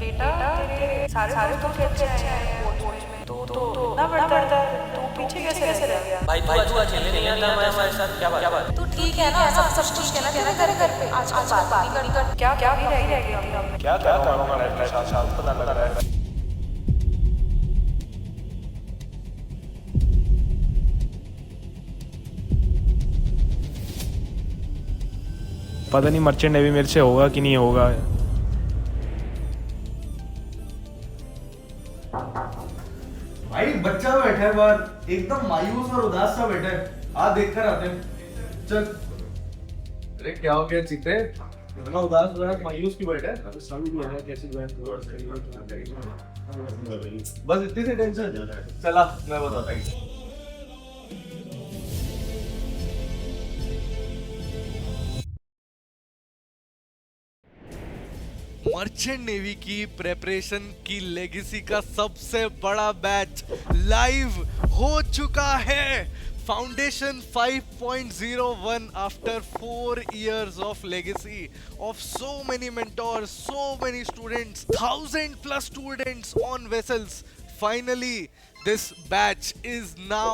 बेटा तेरे सारे दोस्तों के अच्छे हैं स्पोर्ट्स में तो ना बढ़ता है तू पीछे कैसे रह गया? भाई तू आज खेलने नहीं आता हमारे साथ, क्या बात? तो ठीक है ना, सब ठीक है ना तेरे घर पे? आज बात नहीं कर क्या क्या भी रह गया? क्या करूँगा मैं शाम पता लग रहा है। पता नहीं मर्चेंट नेवी मेरे से होगा कि नहीं होगा। भाई बच्चा बैठा है बाहर, एकदम मायूस और उदास सा बैठा है। आ देख कर आते हैं, चल। अरे क्या हो गया चीते, इतना उदास हो रहा है, मायूस क्यों बैठा है? बस इतनी सी टेंशन। चला मैं बताता हूँ। मर्चेंट नेवी की प्रेपरेशन की लेगेसी का सबसे बड़ा बैच लाइव हो चुका है। Foundation 5.01 after 4 years of legacy of so many mentors, so many students, 1,000+ students on vessels. Finally, this batch is now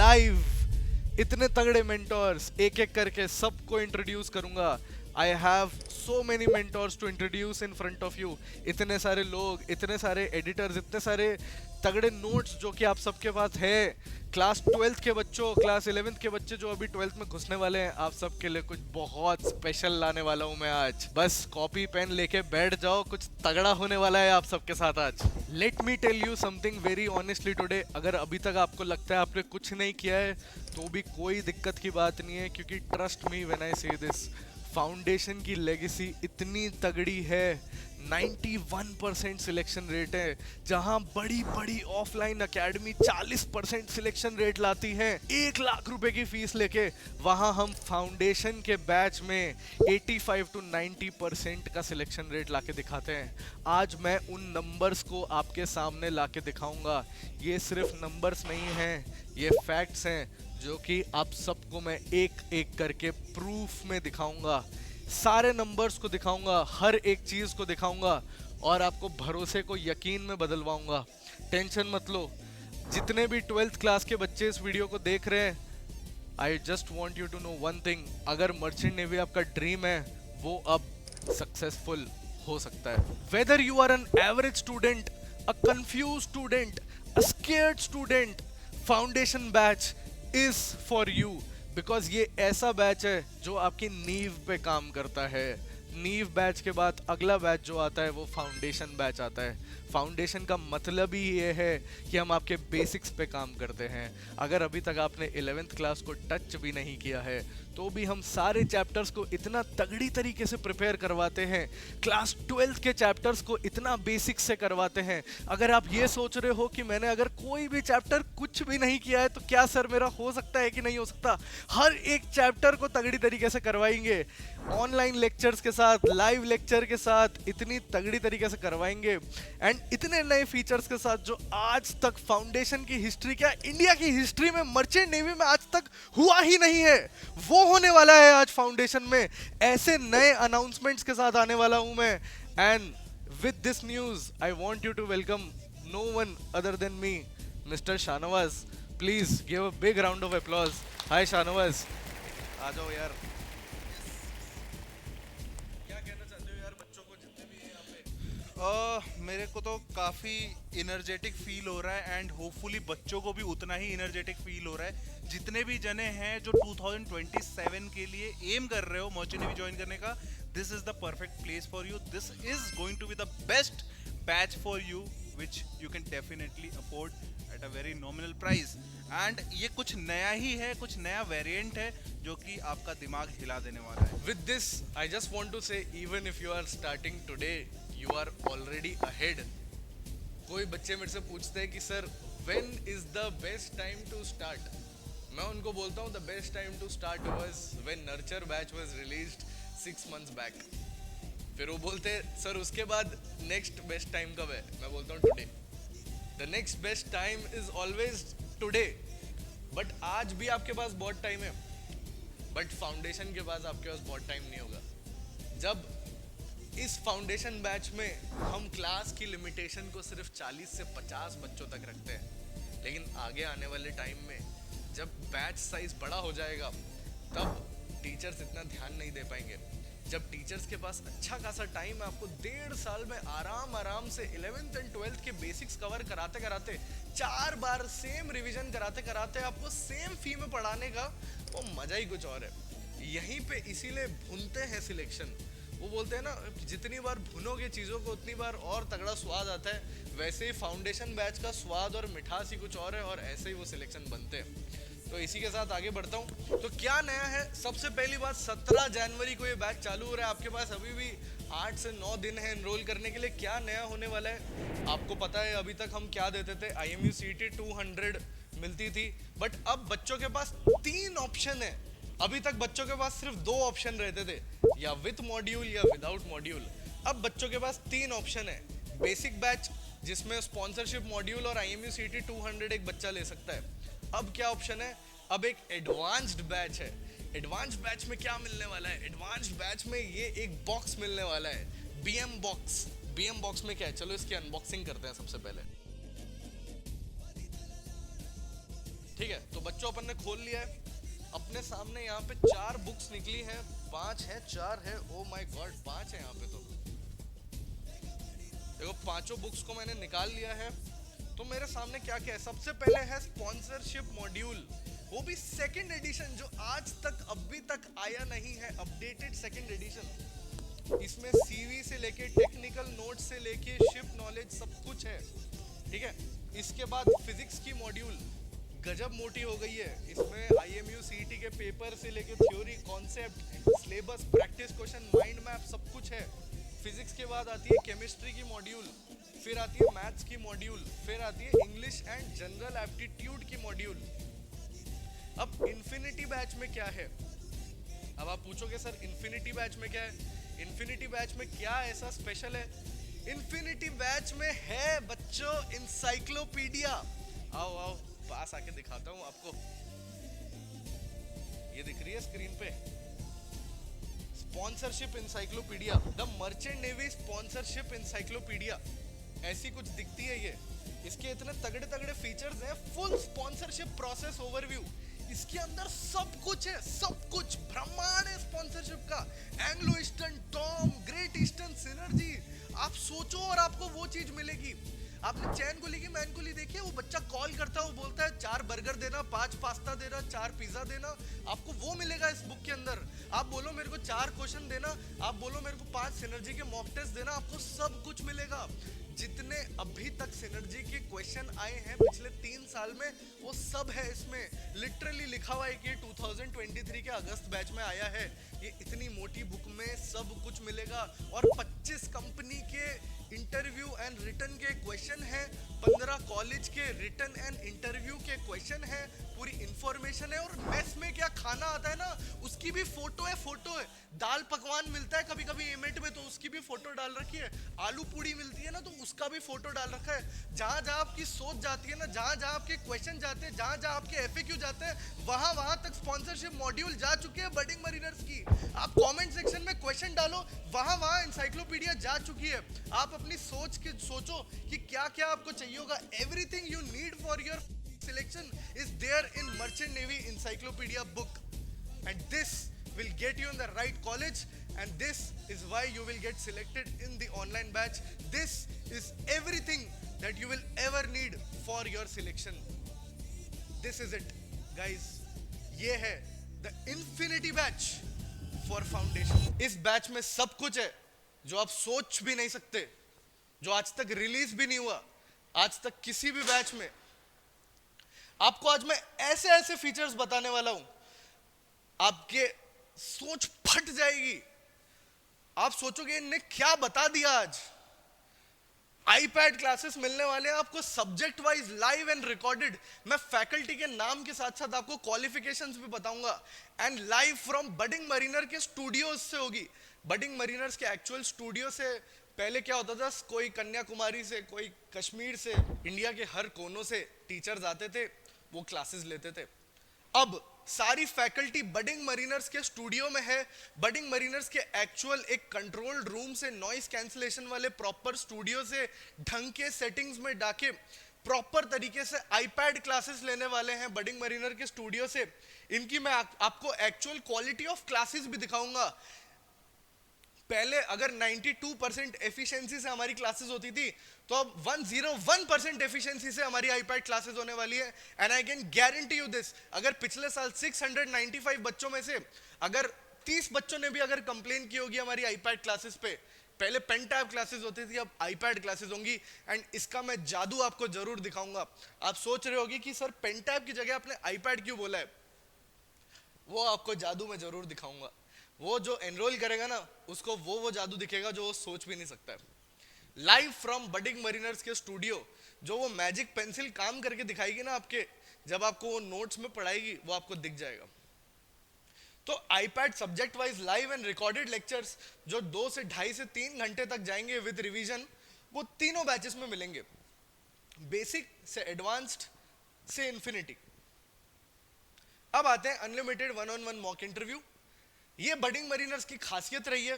live. इतने तगड़े मेंटोर्स, एक एक करके सबको इंट्रोड्यूस करूंगा। I have so many mentors to introduce in front of you. इतने सारे लोग, इतने सारे एडिटर्स, इतने सारे तगड़े नोट्स जो कि आप सबके पास है। क्लास 12th के बच्चों, क्लास 11th के बच्चे जो अभी 12th में घुसने वाले हैं, आप सबके लिए कुछ बहुत स्पेशल लाने वाला हूं मैं आज। बस कॉपी पेन लेके बैठ जाओ, कुछ तगड़ा होने वाला है आप सबके साथ आज। Let me tell you something very honestly today. अगर अभी तक आपको लगता है आपने कुछ नहीं किया है तो भी कोई दिक्कत की बात नहीं है, क्योंकि trust me when I say this, foundation की लेगेसी इतनी तगड़ी है। 91% सिलेक्शन रेट है, जहां बड़ी बड़ी ऑफलाइन एकेडमी 40% सिलेक्शन रेट लाती है 1 लाख रुपए की फीस लेके। वहां हम फाउंडेशन के बैच में 85 to 90% का सिलेक्शन रेट लाके दिखाते हैं। आज मैं उन नंबर्स को आपके सामने लाके दिखाऊंगा। ये सिर्फ नंबर्स नहीं हैं, ये फैक्ट्स हैं जो कि आप सबको मैं एक एक करके प्रूफ में दिखाऊंगा। सारे नंबर्स को दिखाऊंगा, हर एक चीज को दिखाऊंगा और आपको भरोसे को यकीन में बदलवाऊंगा। टेंशन मत लो। जितने भी 12th क्लास के बच्चे इस वीडियो को देख रहे हैं, I just want you to know one thing. अगर मर्चेंट नेवी आपका ड्रीम है, वो अब सक्सेसफुल हो सकता है। Whether you are an average student, a confuse student, a scared student, foundation batch is for you. Because ये ऐसा बैच है जो आपकी नींव पे काम करता है। नींव बैच के बाद अगला बैच जो आता है वो फाउंडेशन बैच आता है। फाउंडेशन का मतलब ही ये है कि हम आपके बेसिक्स पे काम करते हैं। अगर अभी तक आपने 11th क्लास को टच भी नहीं किया है तो भी हम सारे चैप्टर्स को इतना तगड़ी तरीके से प्रिपेयर करवाते हैं। क्लास 12th के चैप्टर्स को इतना बेसिक्स से करवाते हैं। अगर आप ये सोच रहे हो कि मैंने अगर कोई भी चैप्टर कुछ भी नहीं किया है तो क्या सर मेरा हो सकता है कि नहीं हो सकता, हर एक चैप्टर को तगड़ी तरीके से करवाएंगे। ऑनलाइन लेक्चर्स के साथ, लाइव लेक्चर के साथ इतनी तगड़ी तरीके से करवाएंगे एंड इतने नए फीचर्स के साथ जो आज तक फाउंडेशन की हिस्ट्री, क्या इंडिया की हिस्ट्री में, मर्चेंट नेवी में आज तक हुआ ही नहीं है, वो होने वाला है आज फाउंडेशन में। ऐसे नए अनाउंसमेंट्स के साथ आने वाला हूं मैं। And with this news I want you to welcome no one other than me, mister Shahnawaz. Please give a big round of applause. Hi Shahnawaz, आ जाओ यार। मेरे को तो काफ़ी इनर्जेटिक फील हो रहा है एंड होपफुली बच्चों को भी उतना ही इनर्जेटिक फील हो रहा है। जितने भी जने हैं जो 2027 के लिए एम कर रहे हो मर्चेंट नेवी ज्वाइन करने का, this is the perfect place for you. This is going to be the best batch for you which you can definitely afford at a very nominal price. And ये कुछ नया ही है, कुछ नया variant है जो कि आपका दिमाग हिला देने वाला है। With this, I just want to say, even if you are starting today, you are already ahead. कोई बच्चे मेरे से पूछते हैं कि sir when is the best time to start? मैं उनको बोलता हूँ the best time to start was when Nurture Batch was released 6 months back. फिर वो बोलते हैं सर उसके बाद next best time कब है? मैं बोलता हूँ today. The next best time is always today. But आज भी आपके पास बहुत टाइम है, बट फाउंडेशन के पास आपके पास बहुत टाइम नहीं होगा। जब इस फाउंडेशन बैच में हम क्लास की लिमिटेशन को सिर्फ 40 से 50 बच्चों तक रखते हैं, लेकिन आगे आने वाले टाइम में जब बैच साइज बड़ा हो जाएगा तब टीचर्स इतना ध्यान नहीं दे पाएंगे। जब टीचर्स के पास अच्छा खासा टाइम है, आपको 1.5 साल में आराम से 11th एंड 12th के बेसिक्स कवर कराते कराते 4 बार सेम रिवीजन कराते कराते आपको सेम फी में पढ़ाने का वो मजा ही कुछ और है। यहीं पे इसीलिए भूनते हैं सिलेक्शन। वो बोलते हैं ना, जितनी बार भुनोगे चीज़ों को उतनी बार और तगड़ा स्वाद आता है। वैसे ही फाउंडेशन बैच का स्वाद और मिठास ही कुछ और है, और ऐसे ही वो सिलेक्शन बनते हैं। तो इसी के साथ आगे बढ़ता हूँ। तो क्या नया है? सबसे पहली बात, 17 जनवरी को ये बैच चालू हो रहा है। आपके पास अभी भी 8 से 9 दिन है एनरोल करने के लिए। क्या नया होने वाला है आपको पता है? अभी तक हम क्या देते थे? IMU CET 200 मिलती थी, बट अब बच्चों के पास 3 ऑप्शन है। अभी तक बच्चों के पास सिर्फ 2 ऑप्शन रहते थे, या विथ मॉड्यूल या विदाउट मॉड्यूल। अब बच्चों के पास 3 ऑप्शन है। बेसिक बैच जिसमें स्पॉन्सरशिप मॉड्यूल और IMU CET 200 एक बच्चा ले सकता है। अब क्या ऑप्शन है? अब एक एडवांस्ड बैच है। एडवांस्ड बैच में क्या मिलने वाला है? एडवांस्ड बैच में ये एक बॉक्स मिलने वाला है, BM बॉक्स। BM बॉक्स में क्या है, चलो इसकी अनबॉक्सिंग करते हैं सबसे पहले। ठीक है, तो बच्चों अपन ने खोल लिया है। अपने सामने यहाँ पे 4 बुक्स निकली हैं, 5 है 4 है, ओ माय गॉड 5 है यहाँ पे। तो देखो 5 बुक्स को मैंने निकाल लिया है। तो मेरे सामने क्या क्या है? सबसे पहले है स्पॉन्सरशिप मॉड्यूल, वो भी 2nd एडिशन, जो आज तक अभी तक आया नहीं है, अपडेटेड 2nd एडिशन। इसमें CV से लेके टेक्निकल नोट से लेके शिप नॉलेज सब कुछ है। ठीक है, इसके बाद फिजिक्स की मॉड्यूल गजब मोटी हो गई है। इसमें IMU CET के पेपर से लेके theory, concept, syllabus, practice question, mind map सब कुछ है। फिजिक्स के बाद आती है केमिस्ट्री की मॉड्यूल, फिर आती है मैथ्स की मॉड्यूल, फिर आती है इंग्लिश एंड जनरल एप्टीट्यूड की मॉड्यूल। अब इन्फिनिटी बैच में क्या है? अब आप पूछोगे सर इन्फिनिटी बैच में क्या है? इन्फिनिटी बैच में क्या ऐसा स्पेशल है? इन्फिनिटी बैच में है बच्चों इंसाइक्लोपीडिया। आओ आओ पास आके दिखाता हूं आपको। ये दिख रही है स्क्रीन पे, sponsorship encyclopedia, the merchant navy sponsorship encyclopedia, ऐसी कुछ दिखती है ये। इसके इतने तगड़े तगड़े फीचर्स हैं, फुल स्पॉन्सरशिप प्रोसेस ओवरव्यू। इसके अंदर सब कुछ है, सब कुछ ब्रह्मांड है स्पॉन्सरशिप का। Anglo eastern, Tom, great eastern, synergy. आप सोचो और आपको वो चीज मिलेगी। आपने चैन गोली की मैन गोली देखी है? वो बच्चा कॉल करता है, वो बोलता है 4 बर्गर देना, 5 पास्ता देना, 4 पिज्जा देना। आपको वो मिलेगा इस बुक के अंदर। आप बोलो मेरे को 4 क्वेश्चन देना, आप बोलो मेरे को 5 सिनर्जी के मॉक टेस्ट देना, आपको सब कुछ मिलेगा। जितने अभी तक सिनर्जी के क्वेश्चन आए हैं पिछले 3 साल में, वो सब है इसमें। लिटरली लिखा हुआ है कि 2023 के अगस्त बैच में आया है। ये इतनी मोटी बुक में सब कुछ मिलेगा। और 25 कंपनी के इंटरव्यू एंड रिटर्न के क्वेश्चन है, 15 कॉलेज के रिटर्न एंड इंटरव्यू के क्वेश्चन है, पूरी इंफॉर्मेशन है। और मेस में क्या खाना आता है ना, उसकी भी फोटो है। दाल पकवान मिलता है कभी कभी एमेट में, तो उसकी भी फोटो डाल रखी है। आलू पूड़ी मिलती है ना, तो उसका भी फोटो डाल रखा है। जहां जहां आपकी सोच जाती है ना, जहां जहां आपके क्वेश्चन जाते हैं, जहां जहां आपके FAQ जाते हैं, वहां वहां तक स्पॉन्सरशिप मॉड्यूल जा चुके हैं बडिंग मरीनर्स की। आप कमेंट सेक्शन में क्वेश्चन डालो, वहां वहां एनसाइक्लोपीडिया जा चुकी है। आप अपनी सोच के सोचो कि क्या क्या आपको चाहिए होगा। Everything you need for your selection is there in merchant navy encyclopedia book, and this will get you in the right college, and this is why you will get selected in the online batch. This is everything that you will ever need for your selection. This is it guys, ये है the infinity batch for foundation. इस batch में सब कुछ है जो आप सोच भी नहीं सकते, जो आज तक रिलीज भी नहीं हुआ, आज तक किसी भी बैच में। आपको आज मैं ऐसे ऐसे फीचर्स बताने वाला हूं, आपके सोच फट जाएगी। आप सोचोगे इनने क्या बता दिया आज। iPad क्लासेस मिलने वाले हैं आपको, subject wise live and recorded. मैं फैकल्टी के नाम के साथ साथ आपको क्वालिफिकेशंस भी बताऊंगा, and live from budding Mariner के स्टूडियोज से होगी। बडिंग मरीनर्स के एक्चुअल स्टूडियो से पहले क्या होता था, कोई कन्याकुमारी से, कोई कश्मीर से, इंडिया के हर कोनों से टीचर्स आते थे, वो क्लासेस लेते थे। अब सारी फैकल्टी बडिंग मरीनर्स के स्टूडियो में है। बडिंग मरीनर्स के एक्चुअल एक कंट्रोल रूम से, नॉइस कैंसलेशन वाले प्रॉपर स्टूडियो से, ढंग के सेटिंग्स में डाके प्रॉपर तरीके से आईपैड क्लासेस लेने वाले हैं बडिंग मरीनर के स्टूडियो से। इनकी मैं आपको एक्चुअल क्वालिटी ऑफ क्लासेस भी दिखाऊंगा। पहले अगर 92% एफिशिएंसी से हमारी क्लासेस होती थी, तो अब 101% एफिशिएंसी से हमारी आईपैड क्लासेस होने वाली है। And I can guarantee you this, अगर पिछले साल 695 बच्चों में से अगर 30 बच्चों ने भी अगर कंप्लेन की होगी हमारी आईपैड क्लासेस पे, पहले पेन टैब क्लासेस होती थी, अब आईपैड क्लासेस होंगी। एंड इसका मैं जादू आपको जरूर दिखाऊंगा। आप सोच रहे होगी कि सर पेन टैब की जगह आपने आईपैड क्यों बोला है, वो आपको जादू मैं जरूर दिखाऊंगा। वो जो एनरोल करेगा ना, उसको वो जादू दिखेगा जो वो सोच भी नहीं सकता है। लाइव फ्रॉम बडिंग मरीनर्स के स्टूडियो, जो वो मैजिक पेंसिल काम करके दिखाएगी ना आपके, जब आपको वो नोट्स में पढ़ाएगी, वो आपको दिख जाएगा। तो iPad subject wise live and recorded lectures जो 2 से 2.5 से 3 घंटे तक जाएंगे विद रिवीजन, वो तीनों बैचेस में मिलेंगे, बेसिक से एडवांस्ड से इंफिनिटी। अब आते हैं अनलिमिटेड 1-on-1 मॉक इंटरव्यू। ये बडिंग मरीनर्स की खासियत रही है,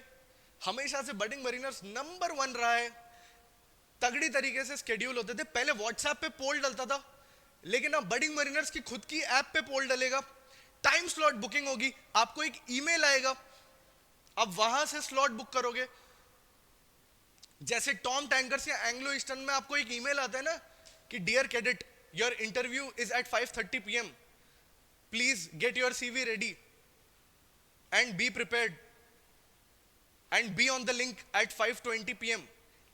हमेशा से बडिंग मरीनर्स नंबर 1 रहा है। तगड़ी तरीके से स्केड्यूल होते थे। पहले व्हाट्सएप पे पोल डलता था, लेकिन अब बडिंग मरीनर्स की खुद की ऐप पे पोल डलेगा, टाइम स्लॉट बुकिंग होगी, आपको एक ईमेल आएगा, अब वहां से स्लॉट बुक करोगे। जैसे टॉम टैंकर्स या एंग्लो ईस्टर्न में आपको एक ईमेल आता है ना कि dear cadet, your interview is at 5:30 PM, please get your CV ready and be prepared and be on the link at 5:20 PM।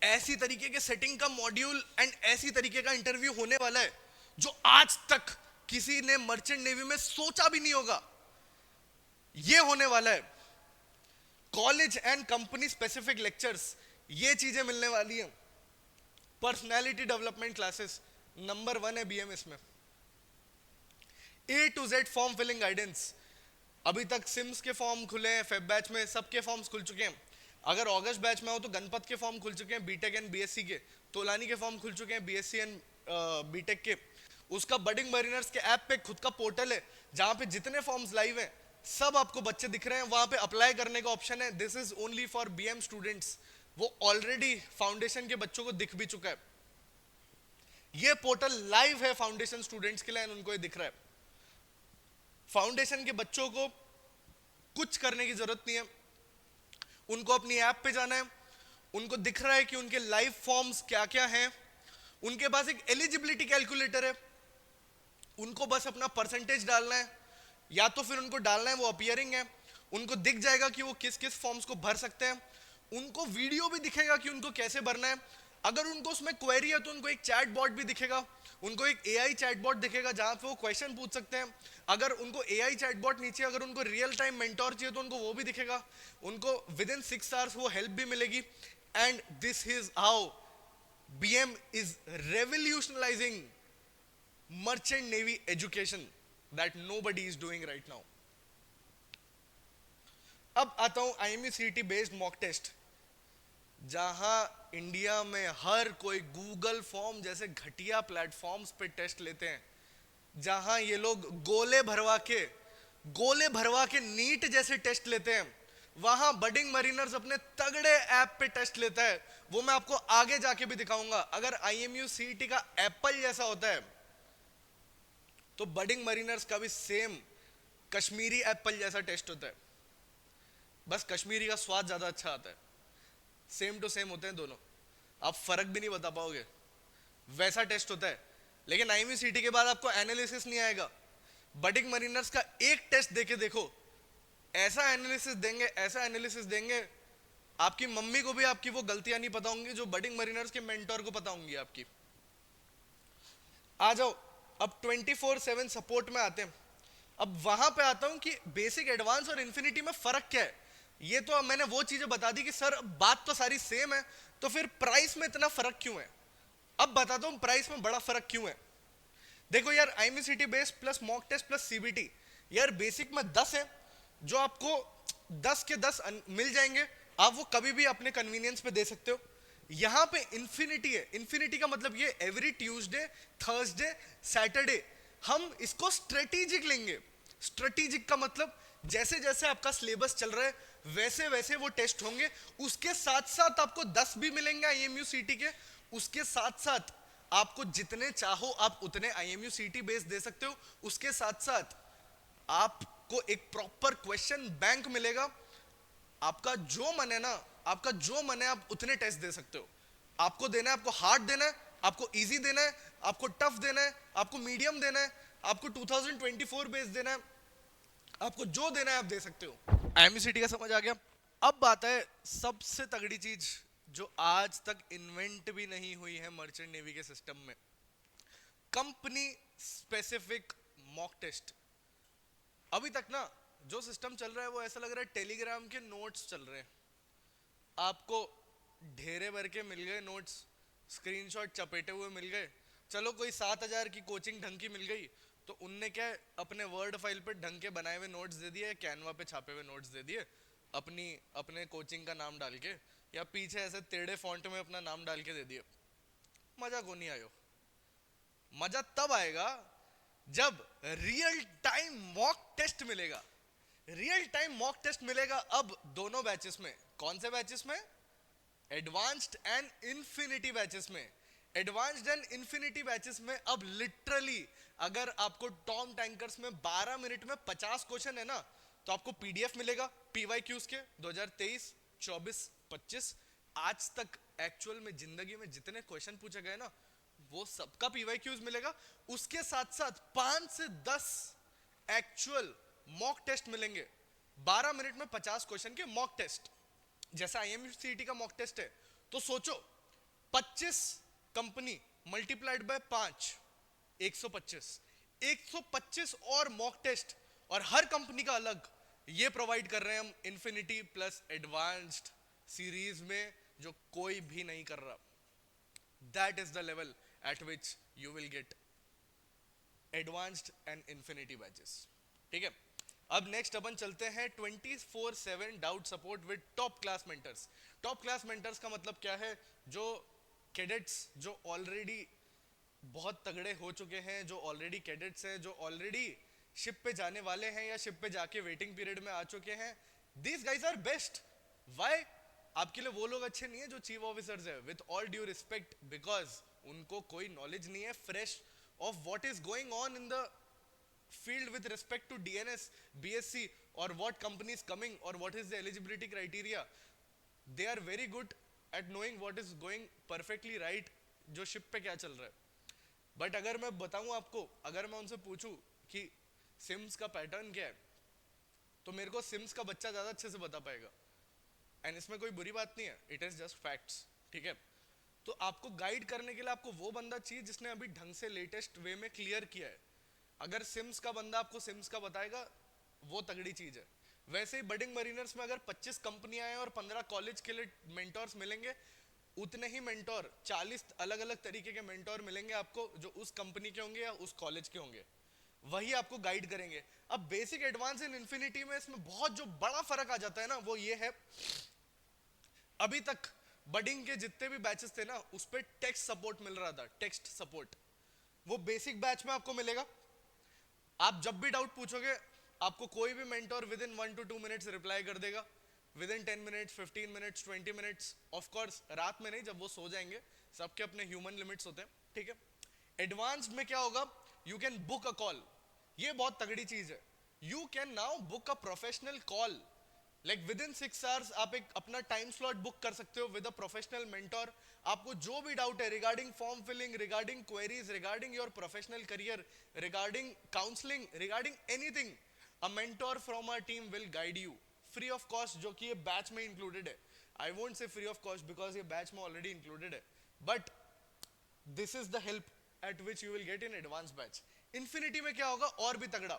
ऐसी तरीके के सेटिंग का मॉड्यूल एंड ऐसी तरीके का इंटरव्यू होने वाला है जो आज तक किसी ने मर्चेंट नेवी में सोचा भी नहीं होगा। ये होने वाला है। College and company specific lectures, ये चीजें मिलने वाली हैं। पर्सनैलिटी डेवलपमेंट क्लासेस नंबर 1 है BMS में। A to Z form filling guidance, अभी तक सिम्स के फॉर्म खुले हैं, फेब बैच में सबके फॉर्म्स खुल चुके हैं। अगर अगस्त बैच में हो तो गणपत के फॉर्म खुल चुके हैं, बीटेक एंड BSc के, तोलानी के फॉर्म खुल चुके हैं BSc एंड बीटेक के। उसका बडिंग मरीनर्स के ऐप पे खुद का पोर्टल है, जहां पे जितने फॉर्म्स लाइव हैं सब आपको बच्चे दिख रहे हैं, वहां पे अप्लाई करने का ऑप्शन है। This is only for BM students. वो ऑलरेडी फाउंडेशन के बच्चों को दिख भी चुका है। ये पोर्टल लाइव है फाउंडेशन स्टूडेंट्स के लिए, उनको ये दिख रहा है। फाउंडेशन के बच्चों को कुछ करने की जरूरत नहीं है, उनको अपनी ऐप पे जाना है, उनको दिख रहा है कि उनके लाइव फॉर्म्स क्या क्या हैं, उनके पास एक एलिजिबिलिटी कैलकुलेटर है, उनको बस अपना परसेंटेज डालना है, या तो फिर उनको डालना है वो अपीयरिंग है, उनको दिख जाएगा कि वो किस किस फॉर्म्स को भर सकते हैं, उनको वीडियो भी दिखेगा कि उनको कैसे भरना है। अगर उनको उसमें क्वेरी है तो उनको एक चैट बॉट भी दिखेगा, उनको एक AI चैट बॉट दिखेगा जहां पे वो क्वेश्चन पूछ सकते हैं। अगर उनको AI चैट बॉट नीचे, अगर उनको रियल टाइम मेंटोर चाहिए तो उनको वो भी दिखेगा, उनको विद इन 6 आवर्स वो हेल्प भी मिलेगी। And this is how BM is revolutionalising merchant navy education that nobody is doing right now. अब आता हूं IME CET based mock test, जहां इंडिया में हर कोई गूगल फॉर्म जैसे घटिया प्लेटफॉर्म्स पे टेस्ट लेते हैं, जहां ये लोग गोले भरवा के नीट जैसे टेस्ट लेते हैं, वहां बडिंग मरीनर्स अपने तगड़े ऐप पे टेस्ट लेता है। वो मैं आपको आगे जाके भी दिखाऊंगा। अगर IMU CET का एप्पल जैसा होता है तो बडिंग मरीनर्स का भी सेम कश्मीरी एप्पल जैसा टेस्ट होता है, बस कश्मीरी का स्वाद ज्यादा अच्छा आता है। सेम टू सेम होते हैं दोनों, आप फर्क भी नहीं बता पाओगे, वैसा टेस्ट होता है। लेकिन IME CET के बाद आपको एनालिसिस नहीं आएगा। बडिंग मरीनर्स का एक टेस्ट देके देखो, ऐसा एनालिसिस देंगे आपकी मम्मी को भी आपकी वो गलतियां नहीं पता होंगी जो बडिंग मरीनर्स के मेंटोर को पता होंगी आपकी। आ जाओ अब 24/7 सपोर्ट में आते हैं। अब वहां पे आता हूं कि बेसिक, एडवांस और इंफिनिटी में फर्क क्या है। ये तो मैंने वो चीजें बता दी कि सर बात तो सारी सेम है, तो फिर प्राइस में इतना फर्क क्यों है। अब बताता हूं प्राइस में बड़ा फर्क क्यों है। देखो यार, IME CET base plus mock test plus CBT, यार बेसिक में 10 है, जो आपको 10 के 10 मिल जाएंगे, आप वो कभी भी अपने कन्वीनियंस पे दे सकते हो। यहां पे इंफिनिटी है। इंफिनिटी का मतलब ये एवरी ट्यूसडे, थर्सडे, सैटरडे हम इसको स्ट्रेटेजिक लेंगे। स्ट्रेटेजिक का मतलब जैसे जैसे आपका सिलेबस चल रहा है वैसे वैसे वो टेस्ट होंगे। उसके साथ साथ आपको 10 भी मिलेंगे IMU CT के, उसके साथ साथ आपको जितने चाहो आप उतने IMU CT बेस दे सकते हो। उसके साथ साथ आपको एक प्रॉपर क्वेश्चन बैंक मिलेगा। आपका जो मन है ना, आपका जो मन है आप उतने टेस्ट दे सकते हो। आपको देना है, आपको हार्ड देना है, आपको इजी देना है, आपको टफ देना है, आपको मीडियम देना है, आपको 2024 बेस देना है, आपको जो देना है आप दे सकते हो। IMU CT का समझ आ गया। अब बात है सबसे तगड़ी चीज जो आज तक इन्वेंट भी नहीं हुई है मर्चेंट नेवी के सिस्टम में, कंपनी स्पेसिफिक मॉक टेस्ट। अभी तक ना जो सिस्टम चल रहा है वो ऐसा लग रहा है टेलीग्राम के नोट्स चल रहे हैं। आपको ढेरे भर के मिल गए नोट्स, स्क्रीनशॉट चपेटे हुए मिल गए। चलो कोई 7,000 की कोचिंग ढंग की मिल गई तो उनने क्या अपने वर्ड फाइल पे ढंग के बनाए हुए नोट्स दे दिए, कैनवा पे छापे हुए नोट्स दे दिए अपने कोचिंग का नाम डाल के, या पीछे ऐसे टेढ़े फॉन्ट में अपना नाम डाल के दे दिए। मजा को नहीं आयो। मजा तब आएगा जब रियल टाइम मॉक टेस्ट मिलेगा। रियल टाइम मॉक टेस्ट मिलेगा अब दोनों बैचेस में। कौन से बैचेस में? एडवांस्ड एंड इंफिनिटी बैचेस में। एडवांस्ड एंड इंफिनिटी बैचेस में अब लिटरली अगर आपको टॉम टैंकर्स में 12 मिनट में 50 क्वेश्चन है ना, तो आपको PDF मिलेगा PYQs के 2023, 24, 25। आज तक एक्चुअल में जिंदगी में जितने क्वेश्चन पूछे गए ना वो सबका PYQs मिलेगा। उसके साथ साथ 5 से 10 एक्चुअल मॉक टेस्ट मिलेंगे। 12 मिनट में 50 क्वेश्चन के मॉक टेस्ट, जैसा IMU CT का मॉक टेस्ट है। तो सोचो 25 कंपनी मल्टीप्लाइड बाय 5, 125 और मॉक टेस्ट, और हर कंपनी का अलग। ये प्रोवाइड कर रहे हैं हम इंफिनिटी प्लस एडवांस्ड सीरीज में, जो कोई भी नहीं कर रहा। That is the level eight which you will gate advanced and infinity batches. ठीक है, अब नेक्स्ट अपन चलते हैं 24/7 doubt support with top class mentors. Top class mentors का मतलब क्या है? जो कैडेट्स जो ऑलरेडी बहुत तगड़े हो चुके हैं, जो ऑलरेडी कैडेट्स हैं, जो ऑलरेडी शिप पे जाने वाले हैं या शिप पे जाके वेटिंग पीरियड में आ चुके हैं, these guys are best. Why? आपके लिए वो लोग अच्छे नहीं है जो चीफ ऑफिसर्स है, with all due respect, because उनको कोई नॉलेज नहीं है fresh of what is going on in the field with respect to DNS, BSc or what company is coming or what is the eligibility criteria. They are very good at knowing what is going perfectly right, जो ship पे क्या चल रहा है। But अगर मैं बताऊं आपको, अगर मैं उनसे पूछूं कि सिम्स का पैटर्न क्या है, तो मेरे को सिम्स का बच्चा ज्यादा अच्छे से बता पाएगा। एंड इसमें कोई बुरी बात नहीं है, इट इज जस्ट फैक्ट्स। ठीक है, तो आपको गाइड करने के लिए आपको वो बंदा चाहिए जिसने अभी ढंग से लेटेस्ट वे में क्लियर किया है। अगर सिम्स का बंदा आपको सिम्स का बताएगा वो तगड़ी चीज है। वैसे ही बडिंग मरीनर्स में अगर 25 कंपनियां हैं और 15 कॉलेज के लिए मेंटोर्स मिलेंगे, उतने ही मेंटोर 40 अलग अलग तरीके के मेंटोर मिलेंगे आपको, जो उस कंपनी के होंगे या उस कॉलेज के होंगे, वही आपको गाइड करेंगे। अब बेसिक, एडवांस एंड इंफिनिटी में इसमें बहुत जो बड़ा फर्क आ जाता है ना, वो ये है, अभी तक बडिंग के जितने भी बैचेस थे ना, उस पर टेक्स्ट सपोर्ट मिल रहा था, टेक्स्ट सपोर्ट। वो बेसिक बैच में आपको मिलेगा। आप जब भी डाउट पूछोगे आपको कोई भी mentor with in 1 to 2 minutes reply कर देगा, with in 10 minutes, 15 minutes, 20 minutes. Of course रात में नहीं, जब वो सो जाएंगे, सबके अपने ह्यूमन लिमिट्स होते हैं। ठीक है, एडवांस्ड में क्या होगा? You can book a call. ये बहुत तगड़ी चीज है। You can now book a professional call, like with in 6 hours आप एक अपना टाइम स्लॉट बुक कर सकते हो विद अ प्रोफेशनल मेंटोर। आपको जो भी डाउट है regarding form filling, regarding queries, regarding your professional career, regarding counselling, regarding anything, a mentor from our team will guide you free of cost, जो कि ये बैच में इंक्लूडेड है। I won't say free of cost because ये batch में already included है, but this is the help at which you will get in advance batch. Infinity में क्या होगा और भी तगड़ा?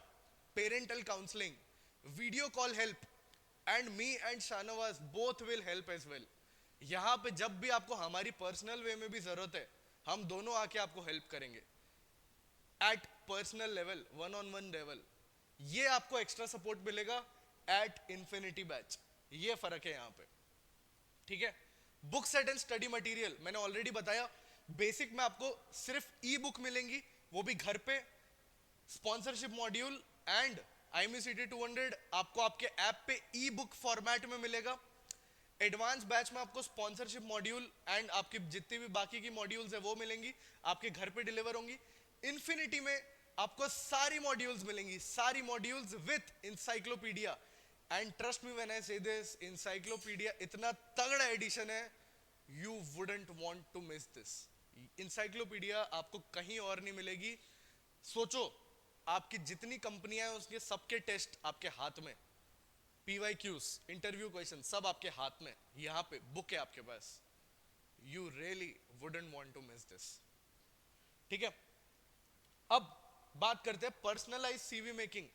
Parental counselling, video call help, and me and Shahnawaz both will help as well. यहां पे जब भी आपको हमारी पर्सनल वे में भी जरूरत है, हम दोनों आके आपको हेल्प करेंगे eight personal level, 1-on-1 level. ये आपको एक्स्ट्रा सपोर्ट मिलेगा एट इंफिनिटी बैच। ये फर्क है यहां पे। ठीक है, book set and study material मैंने ऑलरेडी बताया। बेसिक में आपको सिर्फ ई बुक मिलेंगी, वो भी घर पे स्पॉन्सरशिप मॉड्यूल एंड IMCT 200 आपको आपके ऐप पे ई बुक फॉर्मेट में मिलेगा। एडवांस बैच में आपको स्पॉन्सरशिप मॉड्यूल एंड आपकी जितनी भी बाकी की मॉड्यूल्स है वो मिलेंगी, आपके घर पे डिलीवर होंगी। इन्फिनिटी में आपको सारी मॉड्यूल्स मिलेंगी, सारी modules with encyclopedia and trust me when I say this, encyclopedia इतना तगड़ा एडिशन है, you wouldn't want to miss this. Encyclopedia आपको कहीं और नहीं मिलेगी। सोचो आपकी जितनी कंपनियां हैं उसके सबके टेस्ट आपके हाथ में, PYQs इंटरव्यू क्वेश्चन सब आपके हाथ में, यहां पे बुक है आपके पास। You really wouldn't want to miss this. ठीक है, अब बात करते हैं personalise CV making,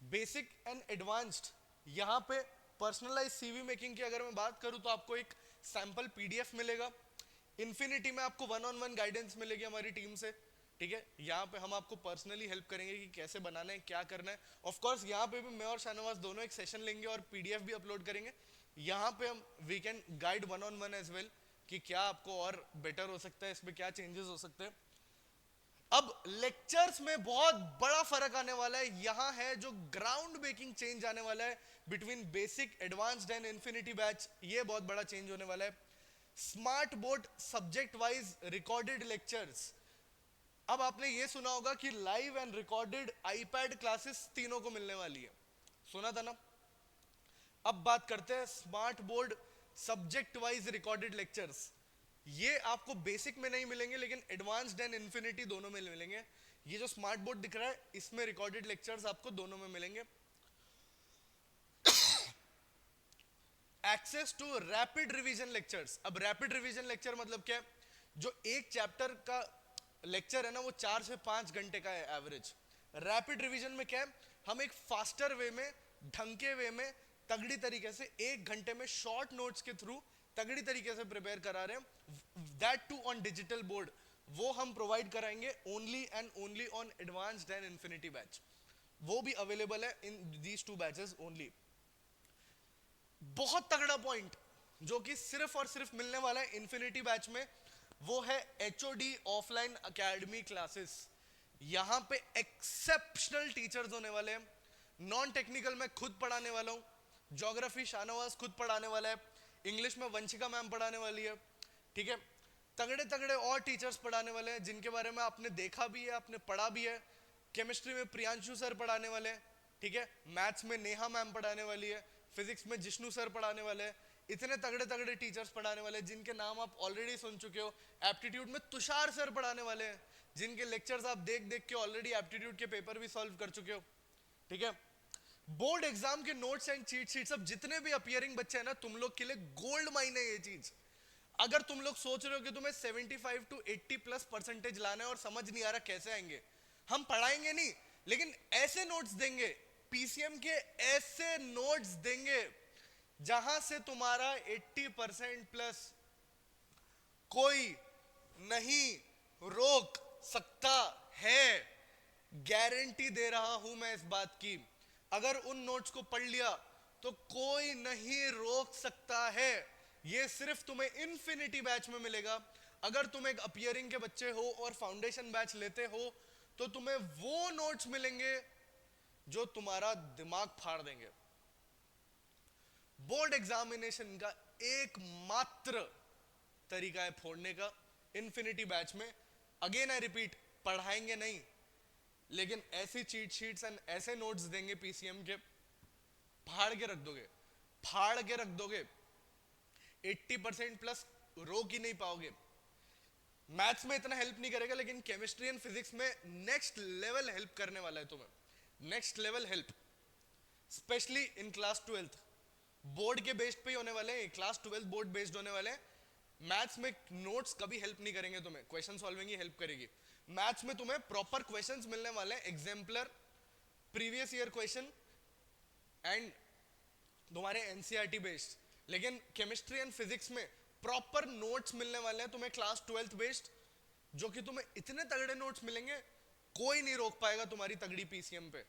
basic and advanced. यहां पे पर्सनलाइज CV मेकिंग की अगर मैं बात करूं तो आपको एक सैंपल PDF मिलेगा। इन्फिनिटी में आपको 1-on-1 गाइडेंस मिलेगी हमारी टीम से। ठीक है, यहाँ पे हम आपको पर्सनली हेल्प करेंगे कि कैसे बनाना है, क्या करना है। ऑफ कोर्स यहाँ पे भी मैं और शाहनवाज दोनों एक सेशन लेंगे और PDF भी अपलोड करेंगे। यहाँ पे हम we can guide 1-on-1 as well कि क्या आपको और बेटर हो सकता है, इसमें क्या चेंजेस हो सकते हैं। अब लेक्चर्स में बहुत बड़ा फर्क आने वाला है। यहां है जो ग्राउंड ब्रेकिंग चेंज आने वाला है between basic, advanced and infinity batch. ये बहुत बड़ा चेंज होने वाला है। Smart board subject wise recorded lectures. अब आपने ये सुना होगा कि live and recorded iPad classes तीनों को मिलने वाली है, सुना था ना। अब बात करते हैं smart board subject wise recorded lectures. ये आपको बेसिक में नहीं मिलेंगे लेकिन एडवांस्ड एंड इन्फिनिटी दोनों में मिलेंगे। ये जो स्मार्ट बोर्ड दिख रहा है इसमें रिकॉर्डेड लेक्चर्स आपको दोनों में मिलेंगे। Access to rapid revision lectures. अब रैपिड रिवीजन लेक्चर मतलब क्या है? जो एक चैप्टर का लेक्चर है ना वो 4 से 5 घंटे का है एवरेज। रैपिड रिवीजन में क्या है? हम एक फास्टर वे में, ढंग के वे में, तगड़ी तरीके से 1 घंटे में शॉर्ट नोट्स के थ्रू तगड़ी तरीके से प्रिपेयर करा रहे हैं, that too on digital board. वो हम प्रोवाइड कराएंगे only and only on advanced and infinity batch. वो भी अवेलेबल है इन दीज 2 बैचेस ओनली। बहुत तगड़ा पॉइंट जो कि सिर्फ और सिर्फ मिलने वाला है इन्फिनिटी बैच में, वो है HOD ऑफलाइन एकेडमी क्लासेस। यहां पे एक्सेप्शनल टीचर्स होने वाले हैं। नॉन टेक्निकल मैं खुद पढ़ाने वाला हूं, ज्योग्राफी शाहनवाज खुद पढ़ाने वाला है, इंग्लिश में वंशिका मैम पढ़ाने वाली है। ठीक है, तगड़े तगड़े और टीचर्स पढ़ाने वाले हैं जिनके बारे में आपने देखा भी है, आपने पढ़ा भी है। केमिस्ट्री में प्रियांशु सर पढ़ाने वाले हैं। ठीक है, मैथ्स में नेहा मैम पढ़ाने वाली है, फिजिक्स में जिष्णु सर पढ़ाने वाले हैं। इतने तगड़े तगड़े टीचर्स पढ़ाने वाले हैं जिनके नाम आप ऑलरेडी सुन चुके हो। एप्टीट्यूड में तुषार सर पढ़ाने वाले हैं जिनके लेक्चर्स आप देख देख के ऑलरेडी एप्टीट्यूड के पेपर भी सॉल्व कर चुके हो। ठीक है, बोर्ड एग्जाम के नोट्स एंड चीट शीट्स। अब जितने भी अपियरिंग बच्चे हैं ना, तुम लोग के लिए गोल्ड माइन है ये चीज। अगर तुम लोग सोच रहे हो कि तुम्हें 75 to 80+ % लाना है और समझ नहीं आ रहा कैसे आएंगे, हम पढ़ाएंगे नहीं लेकिन ऐसे नोट्स देंगे, PCM के ऐसे नोट्स देंगे जहां से तुम्हारा 80% कोई नहीं रोक सकता है। गारंटी दे रहा हूं मैं इस बात की। अगर उन नोट्स को पढ़ लिया तो कोई नहीं रोक सकता है। ये सिर्फ तुम्हें इन्फिनिटी बैच में मिलेगा। अगर तुम एक अपियरिंग के बच्चे हो और फाउंडेशन बैच लेते हो तो तुम्हें वो नोट्स मिलेंगे जो तुम्हारा दिमाग फाड़ देंगे। बोर्ड एग्जामिनेशन का एकमात्र तरीका है फोड़ने का इन्फिनिटी बैच में। अगेन आई रिपीट, पढ़ाएंगे नहीं लेकिन ऐसी चीट शीट्स एंड ऐसे नोट्स देंगे PCM के, फाड़ के रख दोगे, फाड़ के रख दोगे। 80% रोक ही नहीं पाओगे। मैथ्स में इतना हेल्प नहीं करेगा लेकिन केमिस्ट्री एंड फिजिक्स में नेक्स्ट लेवल हेल्प करने वाला है तुम्हें, next level help, specially in class 12th। Board के बेस्ड पे ही होने वाले हैं, क्लास 12 बोर्ड बेस्ड होने वाले हैं। मैथ्स में नोट्स कभी हेल्प नहीं करेंगे तुम्हें, क्वेश्चन सॉल्विंग ही हेल्प करेगी। मैथ्स में तुम्हें प्रॉपर क्वेश्चंस मिलने वाले हैं, exemplar, previous year question and तुम्हारे NCERT बेस्ड। लेकिन केमिस्ट्री एंड फिजिक्स में प्रॉपर नोट्स मिलने वाले हैं तुम्हें क्लास 12th बेस्ड, जो कि तुम्हें इतने तगड़े नोट्स मिलेंगे कोई नहीं रोक पाएगा तुम्हारी तगड़ी PCM पे।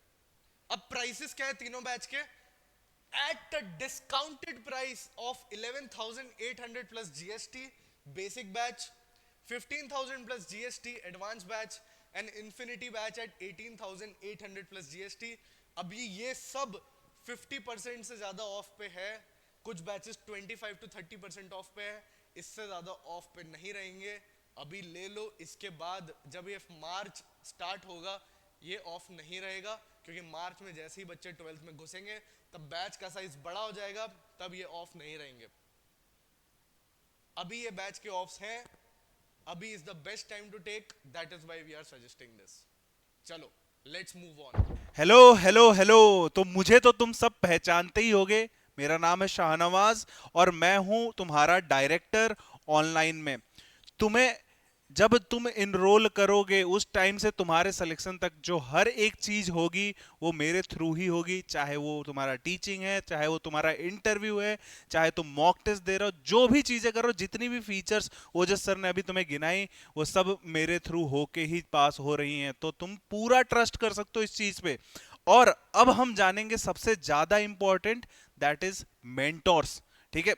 अब प्राइसेस क्या है तीनों बैच के? At a discounted price of 11,800 plus GST basic batch, 15,000 plus GST advance batch, and infinity batch at 18,800 plus GST। अभी ये सब 50% से ज्यादा ऑफ पे है, कुछ बैचेस 25 to 30% ऑफ पे है, इससे ज्यादा ऑफ पे नहीं रहेंगे। अभी ले लो, इसके बाद जब ये मार्च स्टार्ट होगा ये ऑफ नहीं रहेगा, क्योंकि मार्च में जैसे ही बच्चे 12th में घुसेंगे तब बैच का साइज बड़ा हो जाएगा, तब ये ऑफ नहीं रहेंगे। अभी ये बैच के ऑफ्स हैं, अभी is the best time to take, that is why we are suggesting this. चलो let's move on. Hello hello hello, तो मुझे तो तुम सब पहचानते ही होगे, मेरा नाम है शाहनवाज और मैं हूं तुम्हारा डायरेक्टर ऑनलाइन में। तुम्हें जब तुम इनरोल करोगे उस टाइम से तुम्हारे सिलेक्शन तक जो हर एक चीज होगी वो मेरे थ्रू ही होगी, चाहे वो तुम्हारा टीचिंग है, चाहे वो तुम्हारा इंटरव्यू है, चाहे तुम मॉक टेस्ट दे रहे हो, जो भी चीजें कर रहे हो, जितनी भी फीचर्स ओजस सर ने अभी तुम्हें गिनाई वो सब मेरे थ्रू होके ही पास हो रही हैं। तो तुम पूरा ट्रस्ट कर सकते हो इस चीज पे। और अब हम जानेंगे सबसे ज्यादा इंपॉर्टेंट, दैट इज मेंटोर्स। ठीक है,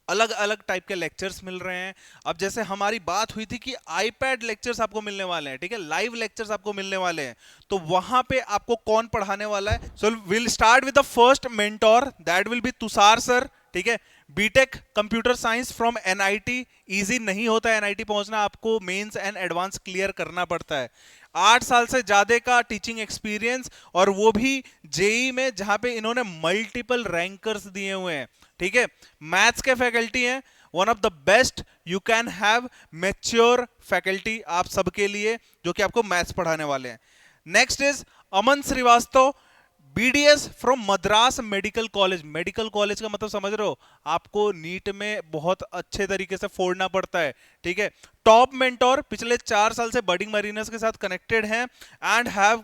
अलग अलग टाइप के लेक्चर्स मिल रहे हैं। अब जैसे हमारी बात हुई थी कि आईपैड लेक्चर्स आपको मिलने वाले हैं, ठीक है, लाइव लेक्चर्स आपको मिलने वाले हैं, तो वहां पे आपको कौन पढ़ाने वाला है? So will start with the first mentor, that will be Tushar sir. ठीक है, BTech computer science from NIT। Easy नहीं होता है NIT पहुंचना, आपको मेंस एंड एडवांस क्लियर करना पड़ता है। 8 साल से ज्यादा का टीचिंग एक्सपीरियंस, और वो भी जेई में, जहां पे इन्होंने मल्टीपल रैंकर्स दिए हुए हैं। ठीक है, मैथ्स के फैकल्टी हैं, one of the best, you can have mature faculty आप सबके लिए जो कि आपको मैथ्स पढ़ाने वाले हैं। Next is Aman Shrivastava, BDS from Madras medical college. Medical college का मतलब समझ रहे हो, आपको नीट में बहुत अच्छे तरीके से फोड़ना पड़ता है। ठीक है, टॉप मेंटोर, पिछले 4 साल से बर्डिंग मरीनर्स के साथ कनेक्टेड हैं and have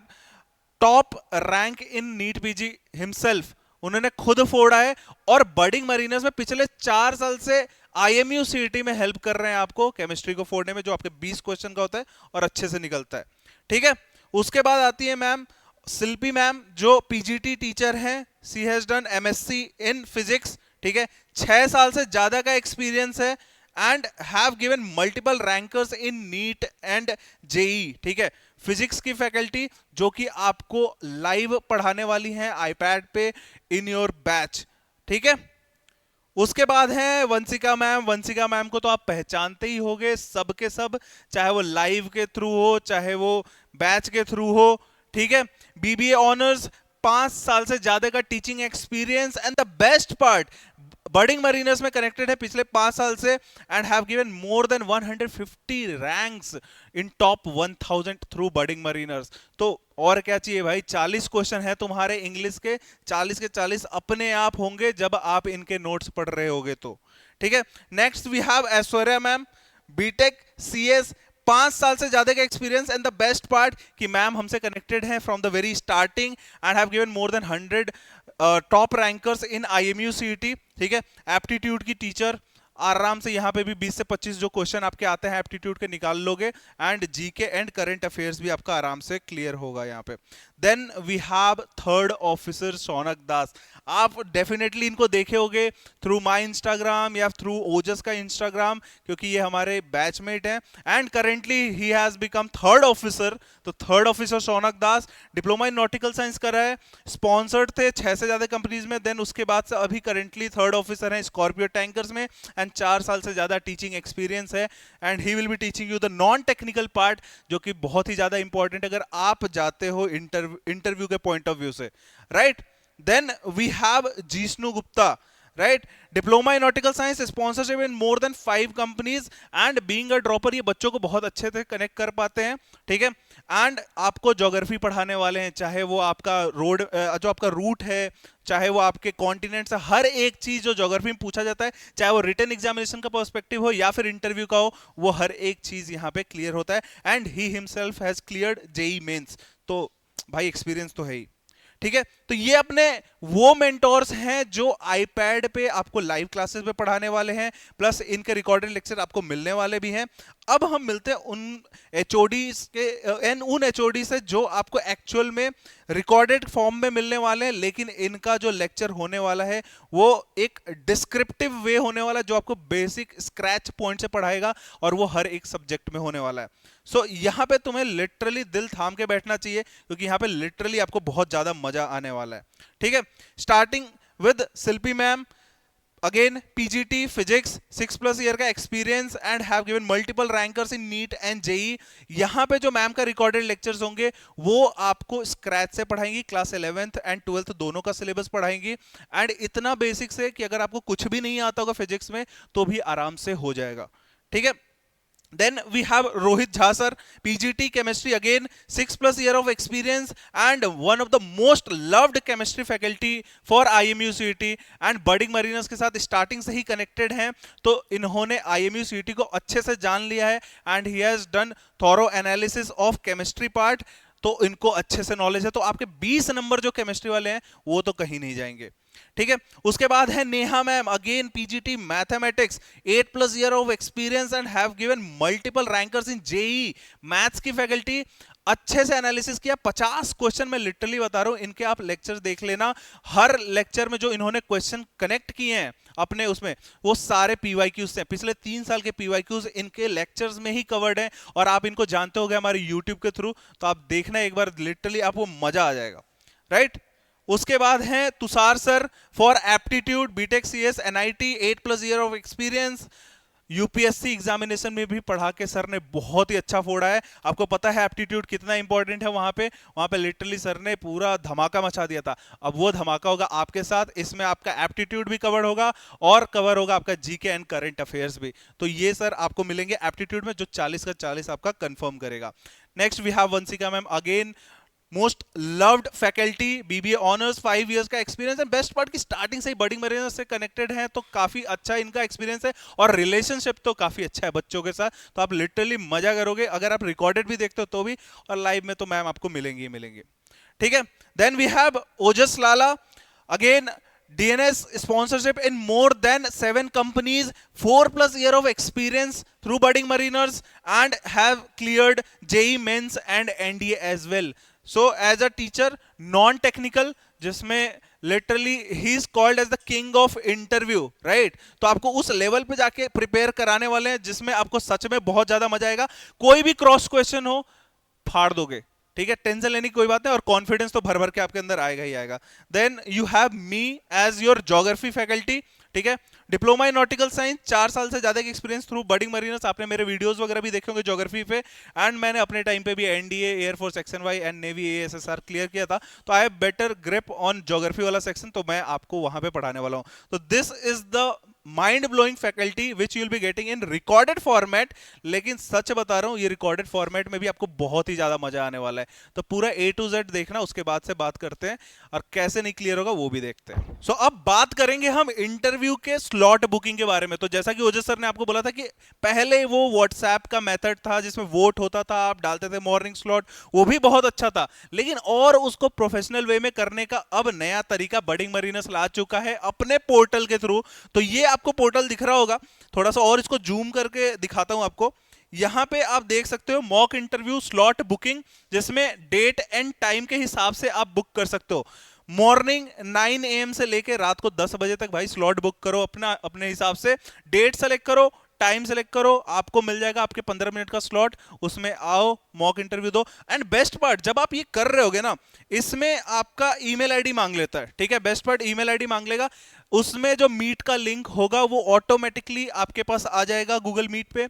top rank in NEET PG himself. उन्होंने खुद फोड़ा है और बर्डिंग मरीनर्स में पिछले 4 साल से IMU CET में हेल्प कर रहे हैं आपको केमिस्ट्री को फोड़ने में, जो आपके 20 क्वेश्चन का होता है और अच्छे से निकलता है। ठीक है, उसके बाद आती है मैम शिल्पी मैम, जो PGT टीचर हैं, she has done MSc in physics. ठीक है, 6 साल से ज्यादा का एक्सपीरियंस है and have given multiple rankers in NEET and JEE। ठीक है, फिजिक्स की फैकल्टी जो कि आपको लाइव पढ़ाने वाली हैं आईपैड पे इन योर बैच। ठीक है, उसके बाद है वंशिका मैम। वंशिका मैम को तो आप पहचानते ही होंगे, सब के सब, चाहे वो लाइव के थ्रू हो चाहे वो बैच के थ्रू हो। ठीक है, BBA ऑनर्स, 5 साल से ज्यादा का teaching experience and the best part, Birding Mariners में कनेक्टेड है पिछले 5 साल से and have given more than 150 ranks in top 1000 through Birding Mariners. तो और क्या चाहिए भाई, 40 क्वेश्चन है तुम्हारे इंग्लिश के, 40 के 40 अपने आप होंगे जब आप इनके नोट्स पढ़ रहे होगे तो। ठीक है, next we have Aishwarya ma'am, BTech CS, 5 साल से ज्यादा का experience and the best part कि मैम हमसे कनेक्टेड हैं from the very starting and have given more than 100 top rankers in IMU CET। ठीक है, एप्टीट्यूड की टीचर, आराम से यहाँ पे भी 20 से 25 जो क्वेश्चन आपके आते हैं एप्टीट्यूड के निकाल लोगे and GK and current affairs भी आपका आराम से क्लियर होगा यहाँ पे। Then we have third officer Shaunak Das. आप डेफिनेटली इनको देखे होंगे थ्रू माई इंस्टाग्राम या थ्रू ओजस का इंस्टाग्राम, क्योंकि ये हमारे बैचमेट हैं एंड करेंटली ही हैज बिकम थर्ड ऑफिसर। तो third officer Shaunak Das, diploma in nautical science करा है, स्पॉन्सर्ड थे 6 से ज्यादा कंपनीज में, देन उसके बाद से अभी करेंटली थर्ड ऑफिसर हैं स्कॉर्पियो टैंकर्स में एंड 4 साल से ज्यादा टीचिंग एक्सपीरियंस है and he will be teaching you the non technical part, जो कि बहुत ही ज्यादा इंपॉर्टेंट अगर आप जाते हो इंटरव्यू के पॉइंट ऑफ व्यू से, right. Then we have Jishnu Gupta, right, diploma in nautical science, sponsorship in more than 5 companies and being a dropper. ये बच्चों को बहुत अच्छे से कनेक्ट कर पाते हैं। ठीक है, एंड आपको ज्योग्राफी पढ़ाने वाले हैं, चाहे वो आपका रोड जो आपका रूट है, चाहे वो आपके कॉन्टिनेंट्स, हर एक चीज जो ज्योग्राफी में पूछा जाता है, चाहे वो रिटन एग्जामिनेशन का पर्सपेक्टिव हो या फिर इंटरव्यू का हो, वो हर एक चीज यहाँ पे क्लियर होता है and he himself has cleared JEE mains. तो भाई एक्सपीरियंस तो है ही। ठीक है, तो ये अपने वो मेंटोर्स हैं जो आईपैड पे आपको लाइव क्लासेस पे पढ़ाने वाले हैं, प्लस इनके रिकॉर्डेड लेक्चर आपको मिलने वाले भी हैं। अब हम मिलते हैं उन एचओडीज के, उन एचओडी से जो आपको एक्चुअल में रिकॉर्डेड फॉर्म में मिलने वाले हैं, लेकिन इनका जो लेक्चर होने वाला है वो एक डिस्क्रिप्टिव वे होने वाला है, जो आपको बेसिक स्क्रैच पॉइंट से पढ़ाएगा और वो हर एक सब्जेक्ट में होने वाला है। सो यहाँ पे तुम्हें लिटरली दिल थाम के बैठना चाहिए, क्योंकि यहाँ पे लिटरली आपको बहुत ज्यादा मजा आने वाला है। ठीक है, starting with Shilpi ma'am, again PGT physics, 6+ year का experience and have given multiple rankers in NEET and JEE. यहाँ पे जो मैम का रिकॉर्डेड लेक्चर्स होंगे वो आपको स्क्रैच से पढ़ाएंगी, क्लास 11th एंड 12th दोनों का सिलेबस पढ़ाएंगी, एंड इतना बेसिक से कि अगर आपको कुछ भी नहीं आता होगा फिजिक्स में तो भी आराम से हो जाएगा। ठीक है, then we have Rohit Jha sir, PGT chemistry, again 6+ year of experience and one of the most loved chemistry faculty for IMU CET and budding mariners के साथ स्टार्टिंग से ही कनेक्टेड हैं, तो इन्होंने IMU CET को अच्छे से जान लिया है and he has done thorough analysis of chemistry part, तो इनको अच्छे से नॉलेज है। तो आपके 20 नंबर जो केमिस्ट्री वाले हैं वो तो कहीं नहीं जाएंगे। ठीक है, उसके बाद है Neha ma'am, again PGT mathematics, 8+ year of experience and have given multiple rankers in JEE, maths की फैकल्टी, अच्छे से एनालिसिस किया। 50 क्वेश्चन मैं लिटरली बता रहा हूं, इनके आप लेक्चर देख लेना, हर लेक्चर में जो इन्होंने क्वेश्चन कनेक्ट किए हैं अपने उसमें, वो सारे पीवाईक्यूज से, पिछले 3 साल के पीवाईक्यूज इनके लेक्चर्स में ही कवर्ड हैं, और आप इनको जानते होंगे हमारे यूट्यूब के थ्रू, तो आप देखना एक बार, लिटरली आपको मजा आ जाएगा। राइट, उसके बाद है Tushar sir for aptitude, BTech CS NIT, 8+ year of experience, UPSC examination में भी पढ़ा के सर ने बहुत ही अच्छा फोड़ा है। आपको पता है एप्टीट्यूड कितना इंपॉर्टेंट है, वहां पे लिटरली सर ने पूरा धमाका मचा दिया था। अब वो धमाका होगा आपके साथ, इसमें आपका एप्टीट्यूड भी कवर होगा और कवर होगा आपका जीके एंड करंट अफेयर्स भी। तो ये सर आपको मिलेंगे एप्टीट्यूड में, जो 40 का 40 आपका कंफर्म करेगा। Next we have Vanshika ma'am, again most loved faculty, BBA honours, 5 years का एक्सपीरियंस है। बेस्ट पार्ट की स्टार्टिंग से ही बडिंग मरीनर्स से कनेक्टेड है, तो काफी अच्छा इनका एक्सपीरियंस है, और रिलेशनशिप तो काफी अच्छा है बच्चों के साथ, तो आप लिटरली मजा करोगे अगर आप रिकॉर्डेड भी देखते हो तो भी, और लाइव में तो मैम आपको मिलेंगे ही मिलेंगे। ठीक है, then we have Ojas Lala, again DNS sponsorship in more than 7 companies, 4+ year of experience through budding mariners and have cleared JEE Mains and NDA as well. So as a teacher, non-technical, जिसमें literally he is called as the king of interview, right? तो आपको उस level पे जाके prepare कराने वाले हैं जिसमें आपको सच में बहुत ज्यादा मजा आएगा। कोई भी क्रॉस क्वेश्चन हो फाड़ दोगे, ठीक है, टेंशन लेने की कोई बात नहीं, और कॉन्फिडेंस तो भर भर के आपके अंदर आएगा ही आएगा। Then you have me as your geography faculty, ठीक है, डिप्लोमा इन नॉटिकल साइंस, 4 साल से ज्यादा का एक्सपीरियंस थ्रू बडिंग मरीनर्स। आपने मेरे वीडियोस वगैरह भी देखे होंगे ज्योग्राफी पे, एंड मैंने अपने टाइम पे भी NDA, air force XNY and navy ASSR clear किया था, तो I have better grip on geography वाला सेक्शन, तो मैं आपको वहां पे पढ़ाने वाला हूं। तो this is the mind blowing faculty which you will be getting in recorded format, लेकिन सच बता रहा हूं ये रिकॉर्डेड फॉर्मेट में भी आपको बहुत ही ज्यादा मजा आने वाला है। तो पूरा A to Z देखना, उसके बाद से बात करते हैं, और कैसे नहीं क्लियर होगा वो भी देखते हैं। सो अब बात करेंगे हम इंटरव्यू के स्लॉट बुकिंग के बारे में। तो जैसा कि ओजस सर ने आपको बोला था कि पहले वो व्हाट्सएप का मेथड था जिसमें वोट होता था, आप डालते थे मॉर्निंग स्लॉट, वो भी बहुत अच्छा था, लेकिन और उसको प्रोफेशनल वे में करने का अब नया तरीका बडिंग मरीनर्स ला चुका है अपने पोर्टल के थ्रू। तो ये आपको पोर्टल दिख रहा होगा, थोड़ा सा और इसको जूम करके दिखाता हूं आपको। यहां पे आप देख सकते हो मॉक इंटरव्यू स्लॉट बुकिंग, जिसमें डेट एंड टाइम के हिसाब से आप बुक कर सकते हो। मॉर्निंग 9 AM से लेके रात को 10 बजे तक भाई स्लॉट बुक करो अपने हिसाब से, डेट सेलेक्ट करो, टाइम सेलेक्ट करो, आपको मिल जाएगा आपके 15 मिनट का स्लॉट, उसमें आओ मॉक इंटरव्यू दो। एंड बेस्ट पार्ट, जब आप ये कर रहे होगे ना, इसमें आपका ईमेल आईडी मांग लेता है, ठीक है, बेस्ट पार्ट ईमेल आईडी मांग लेगा, उसमें जो मीट का लिंक होगा वो ऑटोमेटिकली आपके पास आ जाएगा गूगल मीट पे,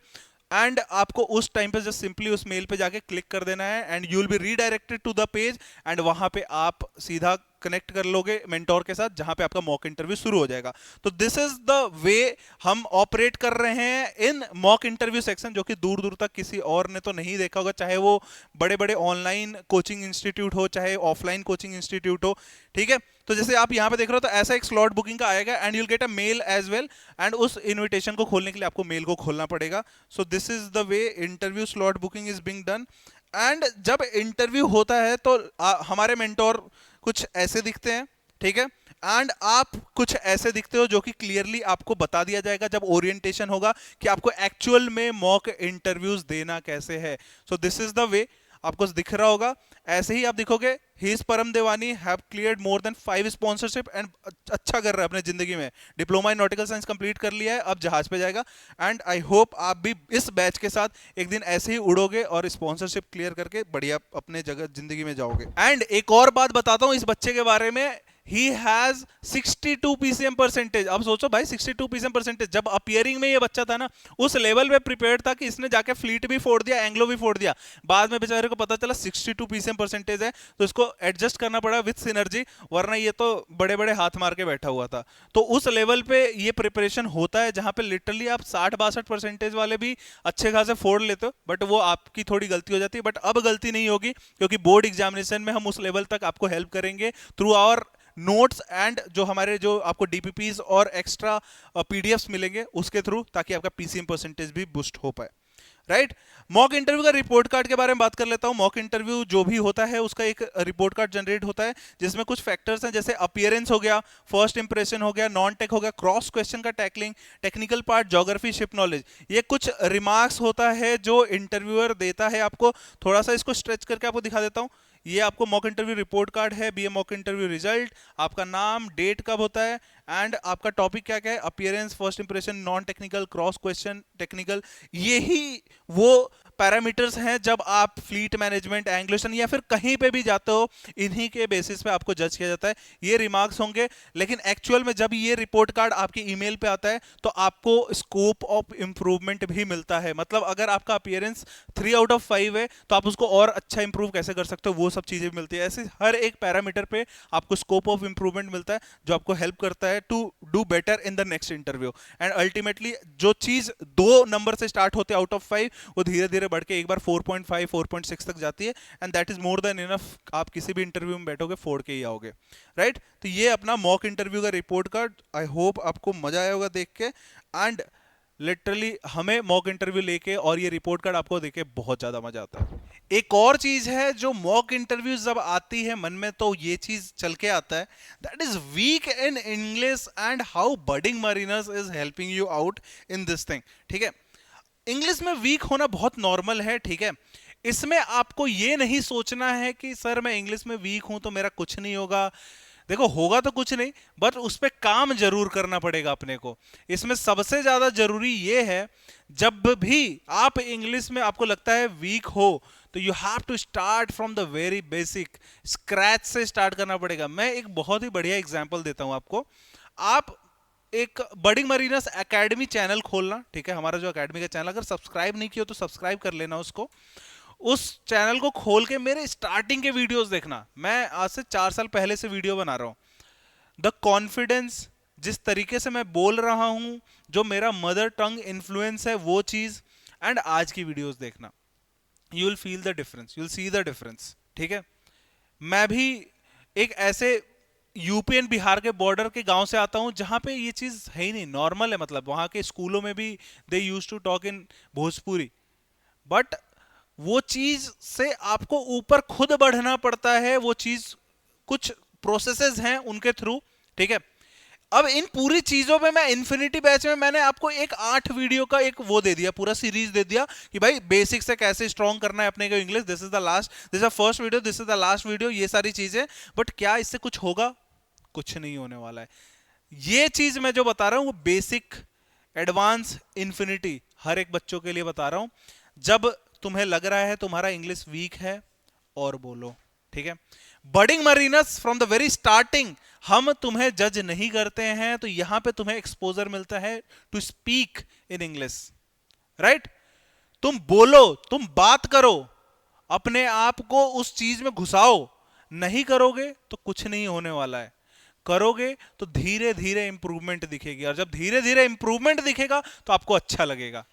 एंड आपको उस टाइम पे जस्ट सिंपली उस मेल पे जाके क्लिक कर देना है, and you will be redirected to the page, and वहां पे आप सीधा कनेक्ट कर लोगे मेंटोर के साथ, जहां पे आपका मॉक इंटरव्यू शुरू हो जाएगा। तो दिस इज द वे हम ऑपरेट कर रहे हैं इन मॉक इंटरव्यू सेक्शन, जो कि दूर दूर तक किसी और ने तो नहीं देखा होगा, चाहे वो बड़े बड़े ऑनलाइन कोचिंग इंस्टीट्यूट हो, चाहे ऑफलाइन कोचिंग इंस्टीट्यूट हो, ठीक है। तो जैसे आप यहां पे देख रहे हो, तो ऐसा एक स्लॉट बुकिंग का आएगा, and you'll get a mail as well, and उस इन्विटेशन को खोलने के लिए आपको मेल को खोलना पड़ेगा। So this is the way interview slot booking is being done. And जब इंटरव्यू होता है तो हमारे मेंटोर कुछ ऐसे दिखते हैं, ठीक है, एंड आप कुछ ऐसे दिखते हो जो कि क्लियरली आपको बता दिया जाएगा जब ओरिएंटेशन होगा कि आपको एक्चुअल में मॉक इंटरव्यूज देना कैसे है। सो दिस इज द वे, आपको दिख रहा होगा, ऐसे ही आप दिखोगे। ही इज परम देवानी, have cleared more than 5 sponsorship and अच्छा कर रहा है अपने जिंदगी में, diploma in nautical science complete कर लिया है, अब जहाज पे जाएगा। एंड आई होप आप भी इस बैच के साथ एक दिन ऐसे ही उड़ोगे और स्पॉन्सरशिप क्लियर करके बढ़िया अपने जगह जिंदगी में जाओगे। एंड एक और बात बताता हूं इस बच्चे के बारे में, he has 62 PCM परसेंटेज। अब सोचो भाई 62 PCM परसेंटेज, जब अपियरिंग में ये बच्चा था ना उस लेवल पे प्रिपेयर्ड था कि इसने जाके फ्लीट भी फोड़ दिया, एंग्लो भी फोड़ दिया। बाद में बेचारे को पता चला 62 PCM परसेंटेज है तो इसको एडजस्ट करना पड़ा विथ सिनर्जी, वरना ये तो बड़े बड़े हाथ मार के बैठा हुआ था। तो उस लेवल पे ये प्रिपरेशन होता है जहां पे लिटरली आप 60-62 परसेंटेज वाले भी अच्छे खासे फोड़ लेते हो, बट वो आपकी थोड़ी गलती हो जाती है। बट अब गलती नहीं होगी क्योंकि बोर्ड एग्जामिनेशन में हम उस लेवल तक आपको हेल्प करेंगे थ्रू आवर नोट्स एंड जो हमारे जो आपको डीपीपीज और एक्स्ट्रा पीडीएफ्स मिलेंगे उसके थ्रू, ताकि आपका पीसीएम परसेंटेज भी बूस्ट हो पाए, राइट। मॉक इंटरव्यू का रिपोर्ट कार्ड के बारे में बात कर लेता हूं। मॉक इंटरव्यू जो भी होता है उसका एक रिपोर्ट कार्ड जनरेट होता है जिसमें कुछ फैक्टर्स हैं, जैसे अपीयरेंस हो गया, फर्स्ट इंप्रेशन हो गया, नॉन टेक हो गया, क्रॉस क्वेश्चन का tackling, technical part, geography, ship knowledge. ये कुछ रिमार्क्स होता है जो इंटरव्यूअर देता है आपको। थोड़ा सा इसको स्ट्रेच करके आपको दिखा देता हूं। ये आपको मॉक इंटरव्यू रिपोर्ट कार्ड है, बीए मॉक इंटरव्यू रिजल्ट, आपका नाम, डेट कब होता है एंड आपका टॉपिक क्या क्या है, appearance, first impression, non technical, cross question, technical. यही वो पैरामीटर्स हैं जब आप फ्लीट मैनेजमेंट, एंग्लेशन या फिर कहीं पे भी जाते हो, इन्हीं के बेसिस पे आपको जज किया जाता है। ये रिमार्क्स होंगे, लेकिन एक्चुअल में जब ये रिपोर्ट कार्ड आपकी ईमेल पे आता है तो आपको स्कोप ऑफ इंप्रूवमेंट भी मिलता है। मतलब अगर आपका अपीयरेंस 3 आउट ऑफ 5 है तो आप उसको और अच्छा इंप्रूव कैसे कर सकते हो, वो सब चीजें भी मिलती है। ऐसे हर एक पैरामीटर पे आपको स्कोप ऑफ इंप्रूवमेंट मिलता है जो आपको हेल्प करता है to do better in the next interview. And ultimately जो चीज 2 नंबर से स्टार्ट होते हैं आउट ऑफ 5, वो धीरे धीरे बढ़ के एक बार 4.5 4.6 तक जाती है, and that is more than enough. आप किसी भी इंटरव्यू में बैठोगे फोड़ के ही आओगे, राइट। तो ये अपना मॉक इंटरव्यू का रिपोर्ट कार्ड, आई होप आपको मजा आया होगा देख के। एंड लिटरली हमें मॉक इंटरव्यू लेके और ये रिपोर्ट कार्ड आपको देके बहुत ज्यादा मजा आता है। एक और चीज है जो मॉक इंटरव्यू जब आती है मन में तो ये चीज चल के आता है, that is weak in English and how budding Mariners is helping you out in this thing, ठीक है। इंग्लिश में वीक होना बहुत नॉर्मल है, ठीक है। इसमें आपको ये नहीं सोचना है कि सर मैं इंग्लिश में वीक हूं तो मेरा कुछ नहीं होगा। देखो होगा तो कुछ नहीं, बट उस पर काम जरूर करना पड़ेगा अपने को। इसमें सबसे ज्यादा जरूरी ये है, जब भी आप इंग्लिश में आपको लगता है वीक हो तो you have to start from the very basic, scratch से स्टार्ट करना पड़ेगा। मैं एक बहुत ही बढ़िया एग्जांपल देता हूं आपको। आप एक बडिंग मरीनर्स एकेडमी चैनल खोलना, ठीक है, हमारा जो एकेडमी का चैनल, अगर सब्सक्राइब नहीं किया तो सब्सक्राइब कर लेना उसको। उस चैनल को खोल के मेरे स्टार्टिंग के वीडियोस देखना। मैं आज से 4 साल पहले से वीडियो बना रहा हूं। द कॉन्फिडेंस, जिस तरीके से मैं बोल रहा हूं, जो मेरा मदर टंग इन्फ्लुएंस है वो चीज, एंड आज की वीडियोस देखना, you will feel the difference, you will see the difference, ठीक है। मैं भी एक ऐसे यूपी एंड बिहार के बॉर्डर के गांव से आता हूं जहां पे ये चीज है ही नहीं, नॉर्मल है। मतलब वहां के स्कूलों में भी they used to talk in Bhojpuri, but वो चीज से आपको ऊपर खुद बढ़ना पड़ता है। वो चीज कुछ प्रोसेसेस हैं उनके थ्रू, ठीक है। अब इन पूरी चीजों पे मैं इन्फिनिटी बैच में मैंने आपको एक 8 वीडियो का एक वो दे दिया, पूरा सीरीज दे दिया कि भाई बेसिक से कैसे स्ट्रॉन्ग करना है अपने को English. This is the last, this is the first video, this is the last video, ये सारी चीजें। बट क्या इससे कुछ होगा? कुछ नहीं होने वाला है। ये चीज मैं जो बता रहा हूं वो बेसिक, एडवांस, इन्फिनिटी हर एक बच्चों के लिए बता रहा हूं। जब तुम्हें लग रहा है तुम्हारा इंग्लिश वीक है और बोलो, ठीक है। Budding mariners from the very starting हम तुम्हें जज नहीं करते हैं, तो यहां पे तुम्हें एक्सपोजर मिलता है to speak in English, right. तुम बोलो, तुम बात करो, अपने आप को उस चीज में घुसाओ। नहीं करोगे तो कुछ नहीं होने वाला है, करोगे तो धीरे धीरे इंप्रूवमेंट दिखेगी, और जब धीरे धीरे इंप्रूवमेंट दिखेगा तो आपको अच्छा लगेगा,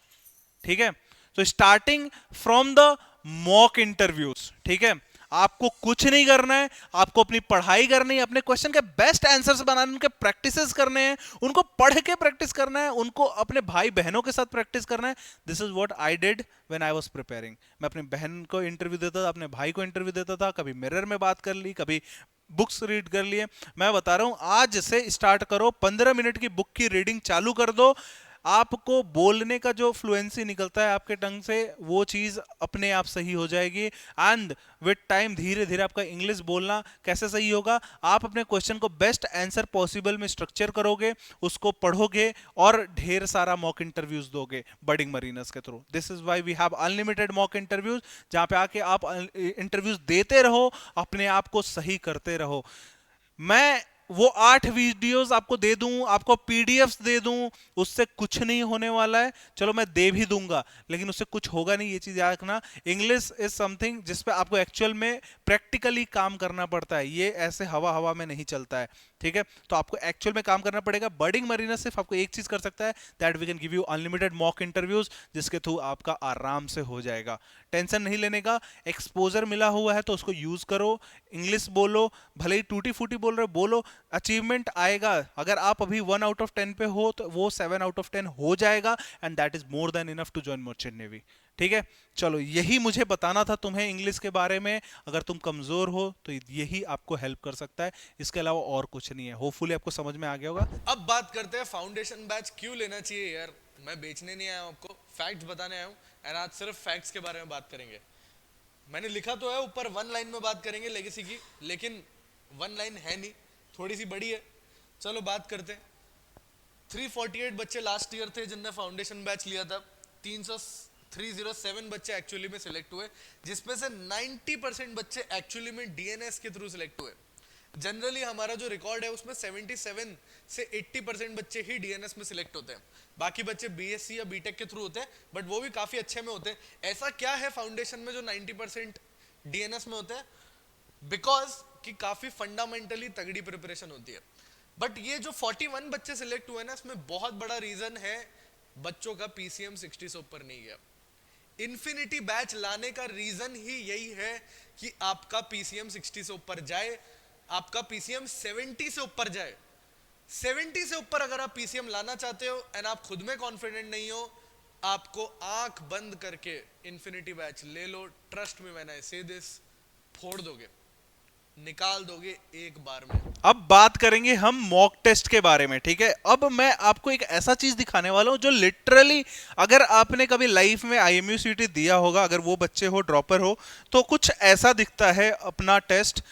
ठीक है। तो starting from the mock interviews, ठीक है, आपको कुछ नहीं करना है, आपको अपनी पढ़ाई करनी है, अपने क्वेश्चन के बेस्ट आंसर्स बनाने, उनके प्रैक्टिसेस करने हैं, उनको पढ़ के प्रैक्टिस करना है, उनको अपने भाई बहनों के साथ प्रैक्टिस करना है। This is what I did when I was preparing. मैं अपनी बहन को इंटरव्यू देता था, अपने भाई को इंटरव्यू देता था, कभी मिरर में बात कर ली, कभी बुक्स रीड कर लिए, मैं बता रहा हूं आज से स्टार्ट करो, 15 मिनट की बुक की रीडिंग चालू कर दो, आपको बोलने का जो फ्लुएंसी निकलता है आपके टंग से वो चीज अपने आप सही हो जाएगी। एंड विद टाइम धीरे धीरे आपका इंग्लिश बोलना कैसे सही होगा, आप अपने क्वेश्चन को बेस्ट आंसर पॉसिबल में स्ट्रक्चर करोगे, उसको पढ़ोगे और ढेर सारा मॉक इंटरव्यूज दोगे बडिंग मरीनर्स के through. This is why we have unlimited mock interviews, जहां पे आके आप इंटरव्यूज देते रहो, अपने आप को सही करते रहो। मैं वो 8 वीडियोस आपको दे दूं, आपको पीडीएफ्स दे दूं, उससे कुछ नहीं होने वाला है। चलो मैं दे भी दूंगा लेकिन उससे कुछ होगा नहीं, ये चीज याद रखना। इंग्लिश इज समथिंग जिस पे आपको एक्चुअल में प्रैक्टिकली काम करना पड़ता है, ये ऐसे हवा हवा में नहीं चलता है, ठीक है। तो आपको एक्चुअल में काम करना पड़ेगा। बडिंग मरीनर सिर्फ आपको एक चीज कर सकता है, that we can give you unlimited mock interviews, जिसके थ्रू आपका आराम से हो जाएगा। टेंशन नहीं लेने का, एक्सपोजर मिला हुआ है तो उसको यूज करो, इंग्लिश बोलो, भले ही टूटी फूटी बोल रहे हो बोलो, अचीवमेंट आएगा। अगर आप अभी 1 आउट ऑफ 10 पे हो तो वो 7 आउट ऑफ 10 हो जाएगा, and that is more than enough to join merchant navy, ठीक है। चलो यही मुझे बताना था तुम्हें इंग्लिश के बारे में। अगर तुम कमजोर हो तो यही आपको हेल्प कर सकता है, इसके अलावा और कुछ नहीं है। होपफुली आपको समझ में आ गया होगा। अब बात करते हैं फाउंडेशन बैच क्यों लेना चाहिए यार। मैं बेचने नहीं आया हूं आपको, फैक्ट्स बताने आया हूं, एंड आज सिर्फ फैक्ट्स के बारे में बात करेंगे। मैंने लिखा तो है ऊपर 1 लाइन में बात करेंगे लेगेसी की, लेकिन 1 लाइन है नहीं, थोड़ी सी बड़ी है। चलो बात करते हैं। 348 बच्चे लास्ट ईयर थे जिनने फाउंडेशन बैच लिया था, 307 बच्चे एक्चुअली में सिलेक्ट हुए, जिसमें से 90% बच्चे एक्चुअली में डीएनएस के थ्रू सिलेक्ट हुए। जनरली हमारा जो रिकॉर्ड है उसमें 77 से 80% बच्चे ही डीएनएस में सिलेक्ट होते हैं, बाकी बच्चे बीएससी या बीटेक के थ्रू होते हैं, बट वो भी काफी अच्छे में होते हैं। ऐसा क्या है फाउंडेशन में जो 90% डीएनएस में होते हैं? बिकॉज कि काफी फंडामेंटली तगड़ी प्रिपरेशन होती है। बट ये जो 41 बच्चे सिलेक्ट हुए ना, इसमें बहुत बड़ा रीजन है बच्चों का पीसीएम 60 से ऊपर नहीं गया। इन्फिनिटी बैच लाने का रीजन ही यही है कि आपका पीसीएम 60 से ऊपर जाए, आपका पीसीएम 70 से ऊपर जाए। 70 से ऊपर अगर आप पीसीएम लाना चाहते हो एंड आप खुद में कॉन्फिडेंट नहीं हो, आपको आंख बंद करके इन्फिनिटी बैच ले लो। Trust me when I say this, फोड़ दोगे, निकाल दोगे एक बार में। अब बात करेंगे हम मॉक टेस्ट के बारे में, ठीक है। अब मैं आपको एक ऐसा चीज दिखाने वाला हूं जो लिटरली, अगर आपने कभी लाइफ में IMUCT दिया होगा, अगर वो बच्चे हो ड्रॉपर हो, तो कुछ ऐसा दिखता है अपना test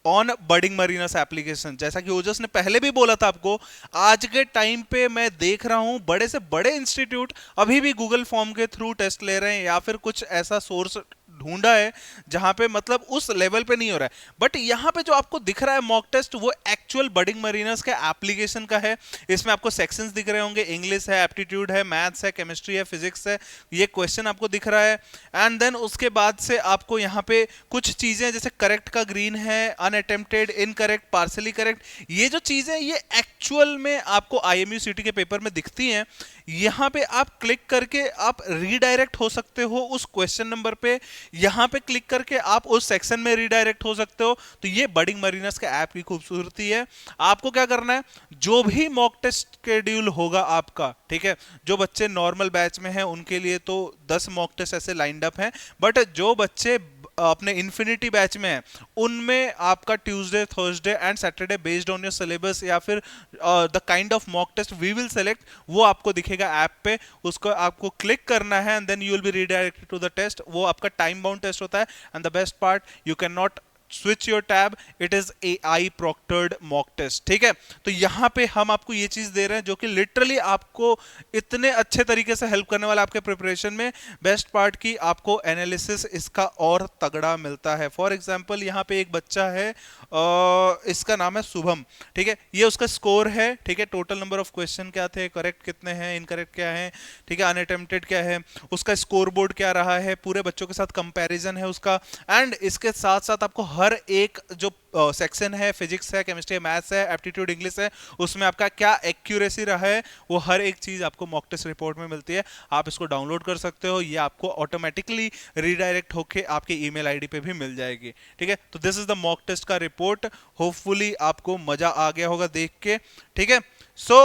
on budding mariners application. जैसा कि ओजस ने पहले भी बोला था आपको, आज के टाइम पे मैं देख रहा हूं बड़े से बड़े इंस्टीट्यूट अभी भी गूगल फॉर्म के थ्रू टेस्ट ले रहे हैं, या फिर कुछ ऐसा सोर्स ढूंढा है जहां पे मतलब उस लेवल पे नहीं हो रहा है। बट यहां पे जो आपको दिख रहा है मॉक टेस्ट, वो एक्चुअल बडिंग मरीनर्स के एप्लीकेशन का है। इसमें आपको सेक्शंस दिख रहे होंगे, इंग्लिश है, एप्टीट्यूड है, मैथ्स है, केमिस्ट्री है, फिजिक्स है, ये क्वेश्चन आपको दिख रहा है। एंड देन उसके बाद से आपको यहाँ पे कुछ चीजें जैसे करेक्ट का ग्रीन है, अनअटेम्प्टेड, इनकरेक्ट, पार्सली करेक्ट, ये जो चीजें ये एक्चुअल में आपको IMUCT के पेपर में दिखती हैं। यहाँ पे आप क्लिक करके आप रीडायरेक्ट हो सकते हो उस क्वेश्चन नंबर पे, यहाँ पे क्लिक करके आप उस सेक्शन में रीडायरेक्ट हो सकते हो। तो ये बडिंग मरीनर्स के ऐप की खूबसूरती है। आपको क्या करना है, जो भी मॉक टेस्ट शेड्यूल होगा आपका, ठीक है, जो बच्चे नॉर्मल बैच में हैं उनके लिए तो 10 मॉक टेस्ट ऐसे लाइंड अप हैं, बट जो बच्चे अपने इन्फिनिटी बैच में है उनमें आपका Tuesday, Thursday and Saturday based on your syllabus या फिर the kind of mock test we will select, वो आपको दिखेगा ऐप पे। उसको आपको क्लिक करना है and then you will be redirected to the test. वो आपका टाइम बाउंड टेस्ट होता है, and the best part, you can not switch your tab, it is AI proctored mock test, ठीक है। तो यहाँ पे हम आपको ये चीज दे रहे हैं जो कि लिटरली आपको इतने अच्छे तरीके से हेल्प करने वाला आपके प्रिपरेशन में। बेस्ट पार्ट की आपको एनालिसिस इसका और तगड़ा मिलता है। फॉर एग्जांपल यहाँ पे एक बच्चा है, इसका नाम है शुभम, ठीक है, ये उसका स्कोर है, ठीक है। टोटल नंबर ऑफ क्वेश्चन क्या थे, करेक्ट कितने हैं, इनकरेक्ट क्या है, ठीक है, अनअटेम्प्टेड क्या है, उसका स्कोर बोर्ड क्या रहा है, पूरे बच्चों के साथ कंपैरिजन है उसका। एंड इसके साथ साथ आपको हर एक जो सेक्शन है, फिजिक्स है, केमिस्ट्री है, मैथ्स है, एप्टीट्यूड इंग्लिश है, उसमें आपका क्या एक्यूरेसी रहा है, वो हर एक चीज आपको मॉक टेस्ट रिपोर्ट में मिलती है। आप इसको डाउनलोड कर सकते हो, ये आपको ऑटोमेटिकली रीडायरेक्ट होके आपके ईमेल आईडी पे भी मिल जाएगी, ठीक है। तो this is the mock test का रिपोर्ट। होपफुली आपको मजा आ गया होगा देख के, ठीक है। सो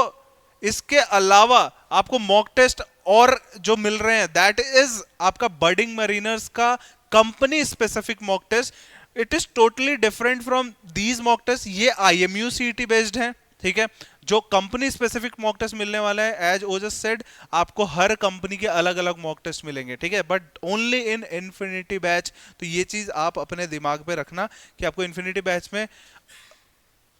इसके अलावा आपको मॉक टेस्ट और जो मिल रहे हैं, दैट इज आपका बडिंग मरीनर्स का company specific mock test. It is totally different from these mock test. ये IMU CET बेस्ड है, ठीक है। जो कंपनी स्पेसिफिक मॉक टेस्ट मिलने वाला है, एज ओजस सेड, आपको हर कंपनी के अलग अलग मॉक टेस्ट मिलेंगे, ठीक है, but only in infinity batch. तो ये चीज आप अपने दिमाग पे रखना कि आपको इन्फिनिटी बैच में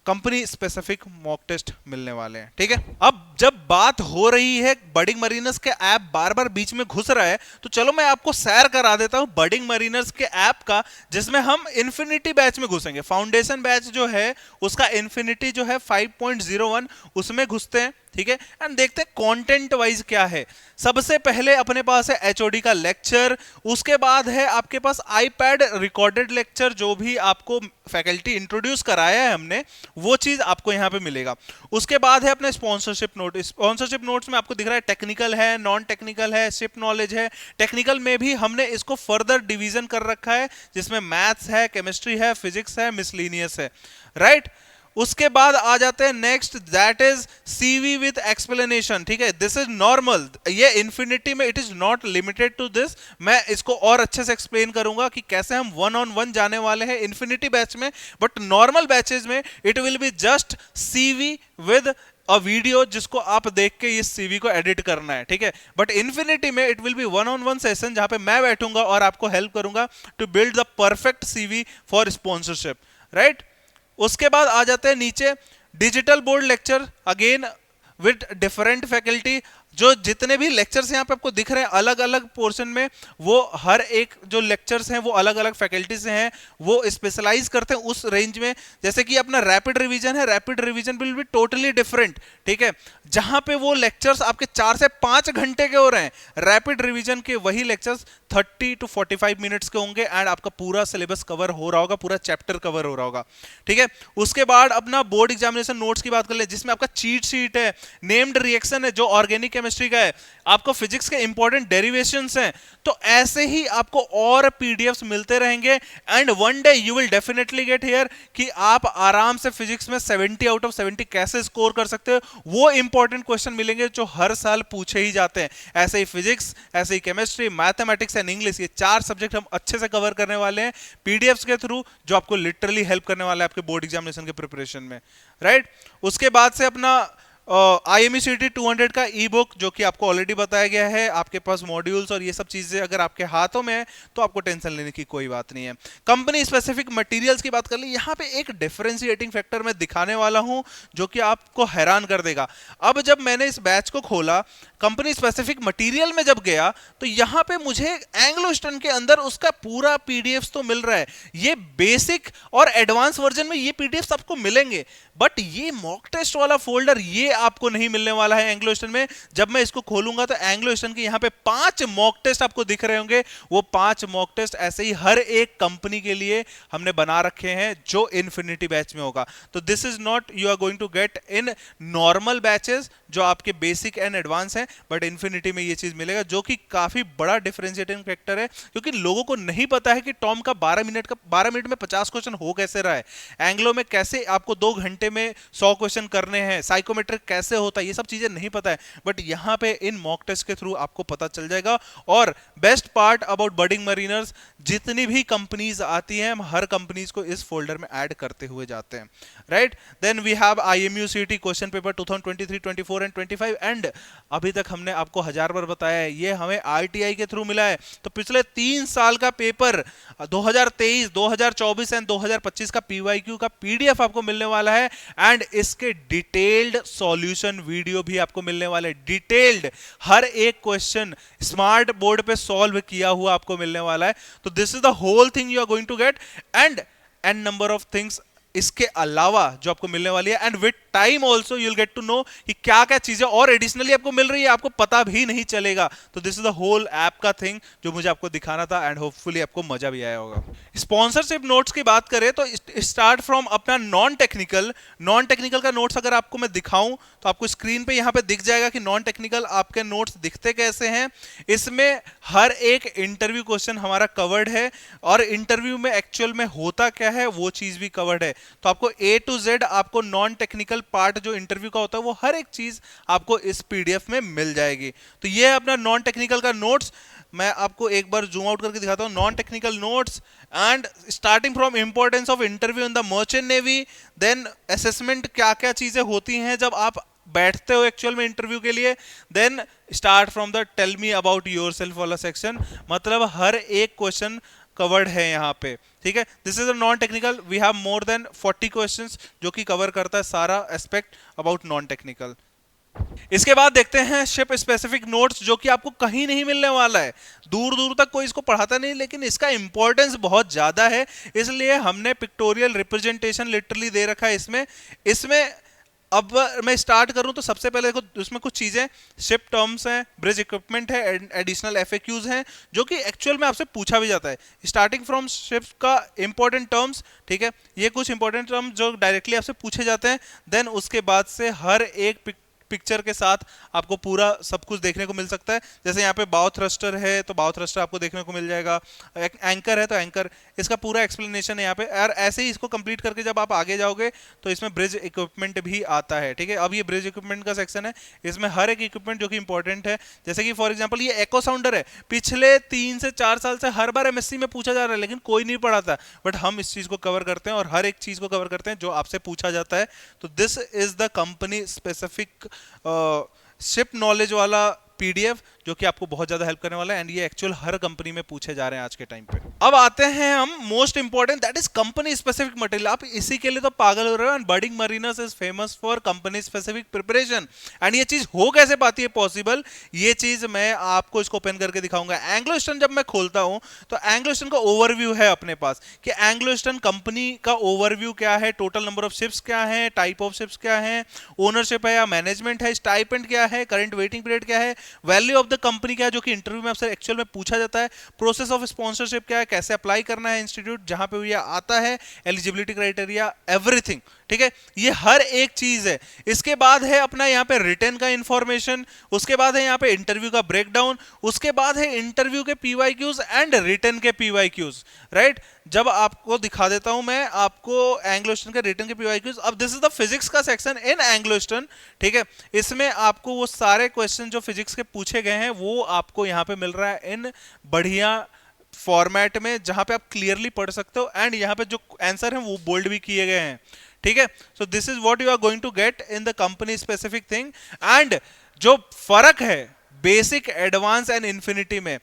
कंपनी स्पेसिफिक मॉक टेस्ट मिलने वाले हैं, ठीक है। अब जब बात हो रही है बडिंग मरीनर्स के ऐप बार बार बीच में घुस रहा है, तो चलो मैं आपको सैर करा देता हूं बडिंग मरीनर्स के ऐप का, जिसमें हम इन्फिनिटी बैच में घुसेंगे। फाउंडेशन बैच जो है उसका इन्फिनिटी जो है 5.01 उसमें घुसते हैं, ठीक है, एंड देखते हैं कंटेंट वाइज क्या है। सबसे पहले अपने पास है HOD का लेक्चर, उसके बाद है आपके पास iPad रिकॉर्डेड लेक्चर, जो भी आपको फैकल्टी इंट्रोड्यूस कराया है हमने, वो चीज आपको यहां पे मिलेगा। उसके बाद है अपना स्पॉन्सरशिप नोट। स्पॉन्सरशिप नोट्स में आपको दिख रहा है टेक्निकल है, नॉन टेक्निकल है, शिप नॉलेज है। टेक्निकल में भी हमने इसको फर्दर डिवीजन कर रखा है, जिसमें मैथ्स है, केमिस्ट्री है, फिजिक्स है, मिसलीनियस है, राइट। उसके बाद आ जाते हैं next, that is CV with explanation, ठीक है। दिस इज नॉर्मल, ये इन्फिनिटी में it is not limited to this. मैं इसको और अच्छे से एक्सप्लेन करूंगा कि कैसे हम 1-on-1 जाने वाले हैं इन्फिनिटी बैच में, बट नॉर्मल बैचेस में it will be just CV with a video, जिसको आप देख के इस CV को एडिट करना है, ठीक है। बट इन्फिनिटी में it will be 1-on-1 session, जहां पे मैं बैठूंगा और आपको हेल्प करूंगा to build the perfect CV for sponsorship, right. उसके बाद आ जाते हैं नीचे digital board lecture, again with different faculty. जो जितने भी लेक्चर्स यहाँ पे आपको दिख रहे हैं अलग अलग पोर्शन में, वो हर एक जो लेक्चर्स हैं वो अलग अलग फैकल्टी से हैं, वो स्पेशलाइज करते हैं उस रेंज में। जैसे कि अपना रैपिड रिवीजन है, rapid revision will be totally different, ठीक है। जहां पे वो लेक्चर्स आपके 4 से 5 घंटे के हो रहे हैं, रैपिड रिवीजन के वही लेक्चर्स 30 to 45 मिनट्स के होंगे, एंड आपका पूरा सिलेबस कवर हो रहा होगा, पूरा चैप्टर कवर हो रहा होगा, ठीक है। उसके बाद अपना बोर्ड एग्जामिनेशन नोट्स की बात कर ले, जिसमें आपका चीट शीट है, नेम्ड रिएक्शन है जो ऑर्गेनिक केमिस्ट्री का है, आपको फिजिक्स के इंपॉर्टेंट डेरिवेशंस हैं। तो ऐसे ही आपको और पीडीएफ्स मिलते रहेंगे, and one day you will definitely get here कि आप आराम से फिजिक्स में 70 आउट ऑफ 70 कैसे स्कोर कर सकते हो। वो इंपॉर्टेंट क्वेश्चन मिलेंगे जो हर साल पूछे ही जाते हैं। ऐसे ही फिजिक्स, ऐसे ही केमिस्ट्री, मैथमेटिक्स एंड इंग्लिश, ये 4 सब्जेक्ट हम अच्छे से कवर करने वाले हैं पीडीएफ्स के थ्रू, जो आपको लिटरली हेल्प करने वाला है आपके बोर्ड एग्जामिनेशन के प्रिपरेशन में, राइट। उसके बाद से अपना IME CET 200 का ई बुक, जो कि आपको ऑलरेडी बताया गया है, आपके पास मॉड्यूल्स और ये सब चीजें अगर आपके हाथों में है तो आपको टेंशन लेने की कोई बात नहीं है। कंपनी स्पेसिफिक मटेरियल्स की बात कर ली, यहाँ पे एक डिफरेंशिएटिंग फैक्टर मैं दिखाने वाला हूं जो कि आपको हैरान कर देगा। अब जब मैंने इस बैच को खोला, कंपनी स्पेसिफिक मटेरियल में जब गया, तो यहाँ पे मुझे एंग्लो स्टन के अंदर उसका पूरा पीडीएफ तो मिल रहा है। ये बेसिक और एडवांस वर्जन में ये पीडीएफ आपको मिलेंगे, बट ये मॉक टेस्ट वाला फोल्डर ये आपको नहीं मिलने वाला है एंग्लो स्टन में। जब मैं इसको खोलूंगा तो एंग्लो स्टन के यहाँ पे 5 मॉक टेस्ट आपको दिख रहे होंगे। वो 5 मॉक टेस्ट ऐसे ही हर एक कंपनी के लिए हमने बना रखे हैं जो इन्फिनिटी बैच में होगा। तो this is not you are going to get in normal batches जो आपके बेसिक एंड एडवांस हैं, बट इन्फिनिटी में ये चीज मिलेगा, जो कि काफी बड़ा डिफरेंशिएटिंग फैक्टर है, क्योंकि लोगों को नहीं पता है कि टॉम का 12 मिनट में 50 क्वेश्चन हो कैसे रहा है, एंग्लो में कैसे आपको 2 घंटे में 100 क्वेश्चन करने हैं, साइकोमेट्रिक कैसे होता है, ये सब चीजें नहीं पता है, बट यहाँ पे इन मॉक टेस्ट के थ्रू आपको पता चल जाएगा। और best part about budding mariners, जितनी भी कंपनीज आती हैं हम हर कंपनीज को इस फोल्डर में ऐड करते हुए जाते हैं, right. Then we have IMU CET question paper 2023, 24 and 25, and अभी तक हमने आपको 1000 बार बताया है ये हमें RTI के थ्रू मिला है। तो पिछले 3 साल का पेपर 2023, 2024 एंड 2025 का PYQ का PDF आपको मिलने वाला है, एंड इसके डिटेल्ड सॉल्यूशन वीडियो भी आपको मिलने वाले हैं। डिटेल्ड हर एक क्वेश्चन स्मार्ट बोर्ड पे सॉल्व किया हुआ आपको मिलने वाला है। तो this is the whole thing you are going to get, and number of things इसके अलावा जो आपको मिलने वाली है, and with time also you'll get to know कि क्या क्या चीजें और एडिशनली आपको मिल रही है, आपको पता भी नहीं चलेगा। तो this is the whole app का थिंग जो मुझे आपको दिखाना था, एंड होपफुली आपको मजा भी आया होगा। स्पॉन्सरशिप नोट्स की बात करें तो स्टार्ट फ्रॉम अपना नॉन टेक्निकल का नोट्स अगर आपको मैं दिखाऊं तो आपको स्क्रीन पे यहाँ पे दिख जाएगा कि नॉन टेक्निकल आपके नोट्स दिखते कैसे हैं। इसमें हर एक इंटरव्यू क्वेश्चन हमारा कवर्ड है, और इंटरव्यू में एक्चुअल में होता क्या है वो चीज भी कवर्ड है। तो आपको A to Z आपको नॉन टेक्निकल पार्ट जो इंटरव्यू का होता है वो हर एक चीज आपको इस PDF में मिल जाएगी। तो ये है अपना नॉन टेक्निकल का नोट्स। मैं आपको एक बार जूम आउट करके दिखाता हूँ. Non technical notes and starting from importance of interview in the merchant navy, then assessment क्या क्या चीजें होती हैं जब आप बैठते हो एक्चुअल में इंटरव्यू के लिए, then start from the tell me about yourself वाला सेक्शन. मतलब हर एक क्वेश्चन कवर्ड है यहाँ पे, ठीक है. This is a non technical. We have more than 40 questions जो कि कवर करता है सारा एस्पेक्ट अबाउट नॉन टेक्निकल. इसके बाद देखते हैं शिप स्पेसिफिक नोट्स, जो कि आपको कहीं नहीं मिलने वाला है. दूर दूर तक कोई इसको पढ़ाता नहीं, लेकिन इसका इंपॉर्टेंस बहुत ज्यादा है, इसलिए हमने पिक्टोरियल रिप्रेजेंटेशन लिटरली दे रखा है इसमें. अब मैं स्टार्ट करूं तो सबसे पहले देखो उसमें कुछ चीजें, शिप टर्म्स हैं, ब्रिज इक्विपमेंट है, एडिशनल एफएक्यूज हैं जो कि एक्चुअल में आपसे पूछा भी जाता है. स्टार्टिंग फ्रॉम शिप का इंपॉर्टेंट टर्म्स, ठीक है, ये कुछ इंपॉर्टेंट टर्म्स जो डायरेक्टली आपसे पूछे जाते हैं. देन उसके बाद से हर एक पिक्चर के साथ आपको पूरा सब कुछ देखने को मिल सकता है. जैसे यहाँ पे बाउ थ्रस्टर है तो बाउ थ्रस्टर आपको देखने को मिल जाएगा, एंकर है तो एंकर, इसका पूरा एक्सप्लेनेशन है यहाँ पे. और ऐसे ही इसको कंप्लीट करके जब आप आगे जाओगे तो इसमें ब्रिज इक्विपमेंट भी आता है, ठीक है. अब ये ब्रिज इक्विपमेंट का सेक्शन है, इसमें हर एक इक्विपमेंट जो कि इंपॉर्टेंट है, जैसे कि फॉर एग्जाम्पल ये एको साउंडर है, पिछले 3 से 4 साल से हर बार एमएससी में पूछा जा रहा है लेकिन कोई नहीं पढ़ाता, बट हम इस चीज को कवर करते हैं और हर एक चीज को कवर करते हैं जो आपसे पूछा जाता है. तो this is the company specific ship knowledge वाला पीडीएफ जो कि आपको बहुत ज्यादा हेल्प करने वाला है. एंड ये एक्चुअल हर कंपनी में पूछे जा रहे हैं आज के टाइम पे. अब आते हैं हम most important, that is company specific material. आप इसी के लिए तो पागल हो रहे हो. And Birding Mariners is famous for company specific preparation. And ये चीज हो कैसे पाती है पॉसिबल, ये चीज मैं आपको इसको ओपन करके दिखाऊंगा. एंग्लो ईस्टर्न जब मैं खोलता हूं तो एंग्लो ईस्टर्न का ओवरव्यू है अपने पास कि एंग्लो ईस्टर्न कंपनी का ओवरव्यू क्या है, टोटल नंबर ऑफ शिप्स क्या है, टाइप ऑफ शिप्स क्या है, ओनरशिप है या मैनेजमेंट है, स्टाइपेंड क्या है, करंट वेटिंग पीरियड क्या है, वैल्यू ऑफ द कंपनी क्या है जो कि इंटरव्यू में आपसे एक्चुअल में पूछा जाता है, प्रोसेस ऑफ स्पॉन्सरशिप क्या है, कैसे अप्लाई करना है इंस्टीट्यूट जहां पे ये आता है, एलिजिबिलिटी क्राइटेरिया, एवरीथिंग, ठीक है. ये हर एक चीज है. इसके बाद है अपना यहाँ पे रिटर्न का इंफॉर्मेशन, उसके बाद है यहाँ पे इंटरव्यू का ब्रेकडाउन, उसके बाद है इंटरव्यू के पीवाईक्यूज एंड रिटर्न के पीवाईक्यूज, राइट. जब आपको दिखा देता हूं मैं आपको एंग्लो ईस्टर्न के रिटर्न के पीवाईक्यूज. अब दिस इज द फिजिक्स का सेक्शन इन एंग्लो ईस्टर्न, ठीक है. इसमें आपको वो सारे क्वेश्चन जो फिजिक्स के पूछे गए हैं वो आपको यहाँ पे मिल रहा है इन बढ़िया फॉर्मेट में, जहां पे आप क्लियरली पढ़ सकते हो. एंड यहाँ पे जो आंसर है वो बोल्ड भी किए गए हैं, ठीक है. So this is what you are going to get in the company specific thing. And जो फर्क है बेसिक, एडवांस एंड इंफिनिटी में,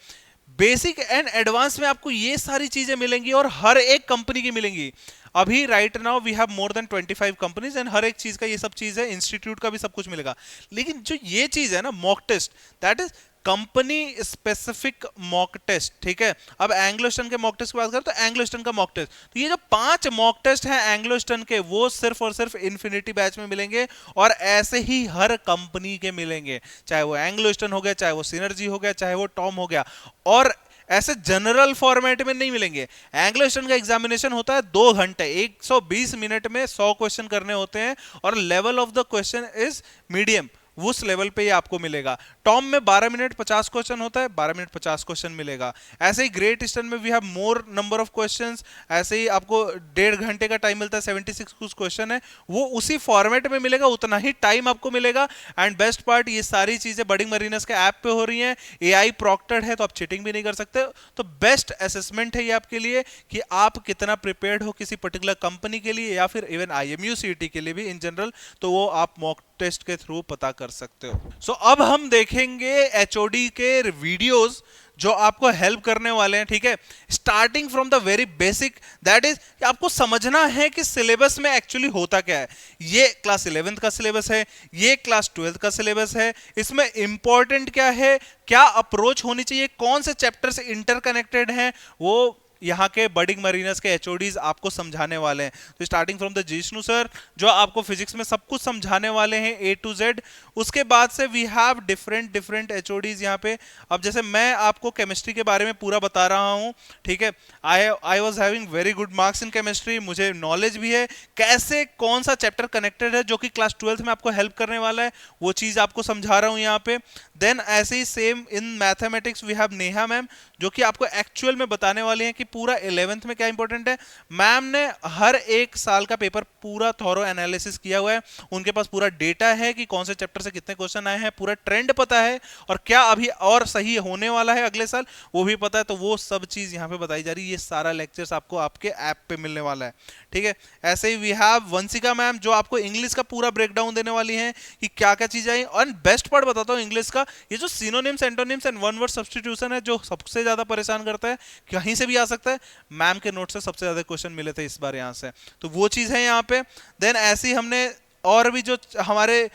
बेसिक एंड एडवांस में आपको ये सारी चीजें मिलेंगी और हर एक कंपनी की मिलेंगी. अभी right now we have more than 25 companies and हर एक चीज का ये सब चीज है, इंस्टीट्यूट का भी सब कुछ मिलेगा. लेकिन जो ये चीज है ना mock test, that is company specific mock test, ठीक है. अब एंग्लो ईस्टर्न के मॉक टेस्ट की बात करें तो एंग्लो ईस्टर्न का मॉक टेस्ट, तो ये जो 5 मॉक टेस्ट हैं एंग्लो ईस्टर्न के वो सिर्फ और सिर्फ इन्फिनिटी बैच में मिलेंगे और ऐसे ही हर कंपनी के मिलेंगे, चाहे वो एंग्लो ईस्टर्न हो गया, चाहे वो सिनर्जी हो गया, चाहे वो टॉम हो गया. और ऐसे जनरल फॉर्मेट में नहीं मिलेंगे. एंग्लो ईस्टर्न का एग्जामिनेशन होता है 2 घंटे, 120 मिनट में 100 क्वेश्चन करने होते हैं और level of the question is medium, उस लेवल पे ये आपको मिलेगा. टॉम में 12 मिनट 50 क्वेश्चन होता है, 12 मिनट 50 क्वेश्चन मिलेगा. ऐसे ही ग्रेट ईस्टर्न में we have more number of questions, ऐसे ही आपको 1.5 घंटे का टाइम मिलता है, 76 कुछ क्वेश्चन है, वो उसी फॉर्मेट में मिलेगा, उतना ही टाइम आपको मिलेगा. एंड बेस्ट पार्ट, ये सारी चीजें बर्डिंग मरीनस के ऐप पे हो रही हैं, AI प्रॉक्टेड है तो आप चीटिंग भी नहीं कर सकते. तो बेस्ट असेसमेंट है ये आपके लिए कि आप कितना प्रिपेयर्ड हो किसी पर्टिकुलर कंपनी के लिए या फिर इवन IMU CET के लिए भी इन जनरल, तो वो आप मॉक टेस्ट के थ्रू पता कर सकते हो. सो अब हम देखेंगे HOD के वीडियोस जो आपको हेल्प करने वाले हैं, ठीक है. Starting from the very basic, that is आपको समझना है कि सिलेबस में एक्चुअली होता क्या है. ये क्लास 11th का सिलेबस है, ये क्लास 12th का सिलेबस है. इसमें इंपॉर्टेंट क्या है, क्या अप्रोच होनी चाहिए, कौन से चैप्टर से इंटरकनेक्टेड हैं, वो यहाँ के बर्डिंग मरीनस के HODs आपको समझाने वाले हैं. तो starting from the Jishnu sir जो आपको फिजिक्स में सब कुछ समझाने वाले हैं A to Z. उसके बाद से वी हैव डिफरेंट HODs यहाँ पे. अब जैसे मैं आपको केमिस्ट्री के बारे में पूरा बता रहा हूँ, ठीक है. I was having very good marks in chemistry, मुझे नॉलेज भी है कैसे कौन सा चैप्टर कनेक्टेड है जो कि क्लास 12th में आपको हेल्प करने वाला है, वो चीज आपको समझा रहा हूँ यहाँ पे. देन ऐसे ही same in mathematics we have Neha ma'am जो कि आपको एक्चुअल में बताने वाले हैं कि पूरा 11th में क्या इंपॉर्टेंट है। मैम ने हर एक साल का पेपर पूरा थॉरो एनालिसिस किया हुआ है, उनके पास पूरा डेटा है कि कौन से चैप्टर से कितने क्वेश्चन आए हैं, पूरा ट्रेंड पता है और क्या अभी और सही होने वाला है अगले साल वो भी पता है। तो वो सब चीज यहाँ पे बताई जा रही है। ये सारा लेक्चर्स आपको आपके ऐप पे मिलने वाला है, ठीक है। ऐसे ही वी हैव वंशिका मैम जो आपको इंग्लिश का पूरा ब्रेकडाउन देने वाली है कि क्या क्या चीजें आई। और बेस्ट पार्ट बताता हूँ इंग्लिश का, ये जो synonyms, antonyms and one word substitution है जो सबसे ज्यादा परेशान करता है, कहीं से भी आ सकता है। मैम के नोट से सबसे ज्यादा क्वेश्चन मिले थे इस बार यहाँ से, तो वो चीज है यहाँ पे। देन ऐसे ही हमने और भी जो हमारे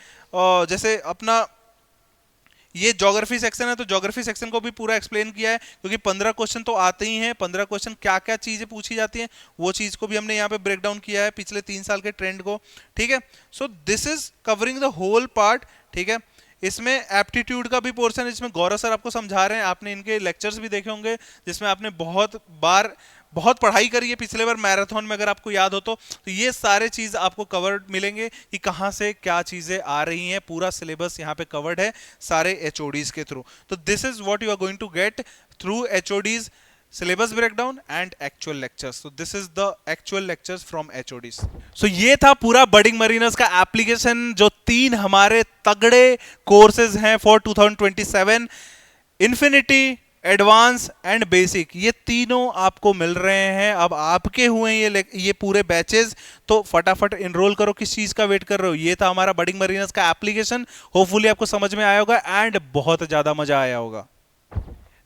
जैसे अपना ये ज्योग्राफी सेक्शन है तो ज्योग्राफी सेक्शन को भी पूरा एक्सप्लेन किया है, क्योंकि 15 क्वेश्चन तो आते ही हैं। 15 क्वेश्चन क्या क्या चीजें पूछी जाती हैं वो चीज को भी हमने यहाँ पे ब्रेक डाउन किया है पिछले 3 साल के ट्रेंड को, ठीक है। So this is covering the whole part, ठीक है। इसमें एप्टीट्यूड का भी पोर्शन है जिसमें गौरव सर आपको समझा रहे हैं। आपने इनके लेक्चर्स भी देखे होंगे जिसमें आपने बहुत पढ़ाई करी है पिछले बार मैराथन में, अगर आपको याद हो तो ये सारे चीज आपको कवर्ड मिलेंगे कि कहां से क्या चीजें आ रही हैं। पूरा सिलेबस यहाँ पे कवर्ड है सारे एचओडीज के थ्रू। तो this is what you are going to get through HODs syllabus breakdown and actual lectures. तो this is the actual lectures from HODs. So ये था पूरा बडिंग मरीनर्स का एप्लीकेशन, जो 3 हमारे तगड़े कोर्सेज हैं for 2027, infinity, advance and basic. ये तीनों आपको मिल रहे हैं, अब आपके हुए ये पूरे बैचेस। तो फटाफट इनरोल करो, किस चीज का वेट कर रहे हो। ये था हमारा बडिंग मरीनर्स का एप्लीकेशन, होपफुली आपको समझ में आया होगा एंड बहुत ज्यादा मजा आया होगा।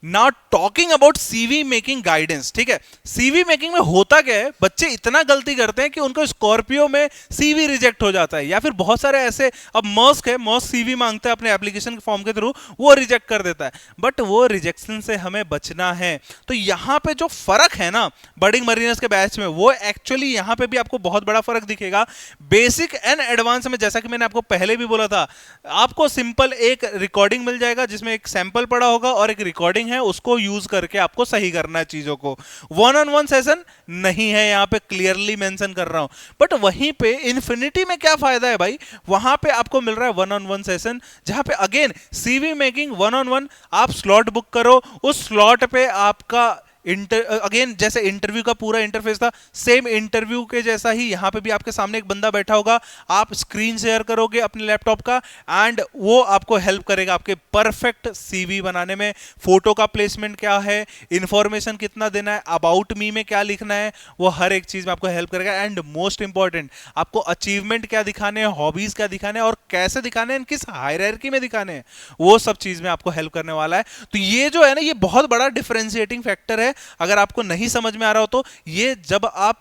Now talking about CV making guidance, ठीक है। सीवी मेकिंग में होता क्या है, बच्चे इतना गलती करते हैं कि उनको स्कॉर्पियो में सीवी रिजेक्ट हो जाता है, या फिर बहुत सारे ऐसे, अब मॉस्क है, मॉस्क सीवी मांगता है अपने एप्लीकेशन के फॉर्म के थ्रू, वो रिजेक्ट कर देता है। बट वो रिजेक्शन से हमें बचना है। तो यहाँ पे जो फर्क है ना बडिंग मरीनर्स के बैच में, वो एक्चुअली यहाँ पे भी आपको बहुत बड़ा फर्क दिखेगा। बेसिक एंड एडवांस में जैसा कि मैंने आपको पहले भी बोला था, आपको सिंपल एक रिकॉर्डिंग मिल जाएगा जिसमें एक सैंपल पड़ा होगा और एक रिकॉर्डिंग है, उसको यूज करके आपको सही करना है चीजों को। 1-on-1 सेशन नहीं है, यहां पे क्लियरली मेंशन कर रहा हूं। बट वहीं पे इन्फिनिटी में क्या फायदा है भाई, वहां पे आपको मिल रहा है 1-on-1 सेशन, जहां पे अगेन सीवी मेकिंग 1-on-1, आप स्लॉट बुक करो, उस स्लॉट पे आपका अगेन जैसे इंटरव्यू का पूरा इंटरफेस था, सेम इंटरव्यू के जैसा ही यहाँ पे भी आपके सामने एक बंदा बैठा होगा, आप स्क्रीन शेयर करोगे अपने लैपटॉप का एंड वो आपको हेल्प करेगा आपके परफेक्ट सीवी बनाने में। फोटो का प्लेसमेंट क्या है, इंफॉर्मेशन कितना देना है, अबाउट मी में क्या लिखना है, वो हर एक चीज में आपको हेल्प करेगा। एंड मोस्ट इंपॉर्टेंट, आपको अचीवमेंट क्या दिखाने हैं, हॉबीज क्या दिखाने हैं और कैसे दिखाने हैं, किस हायरार्की में दिखाने हैं, वो सब चीज में आपको हेल्प करने वाला है। तो ये जो है ना, ये बहुत बड़ा डिफरेंशिएटिंग फैक्टर है। अगर आपको नहीं समझ में आ रहा हो तो ये जब आप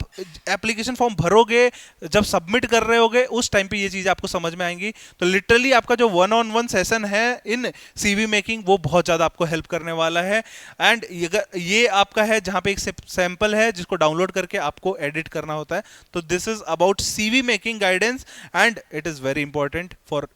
एप्लीकेशन फॉर्म भरोगे, जब सबमिट कर रहे होगे, उस टाइम पे ये चीज आपको समझ में आएंगी। तो लिटरली आपका जो 1-on-1 सेशन है इन सीवी मेकिंग, वो बहुत ज्यादा आपको हेल्प करने वाला है। एंड ये आपका है जहां पे एक सैंपल है जिसको डाउनलोड करके आपको एडिट करना होता है। तो this is about CV making guidance and it is very important for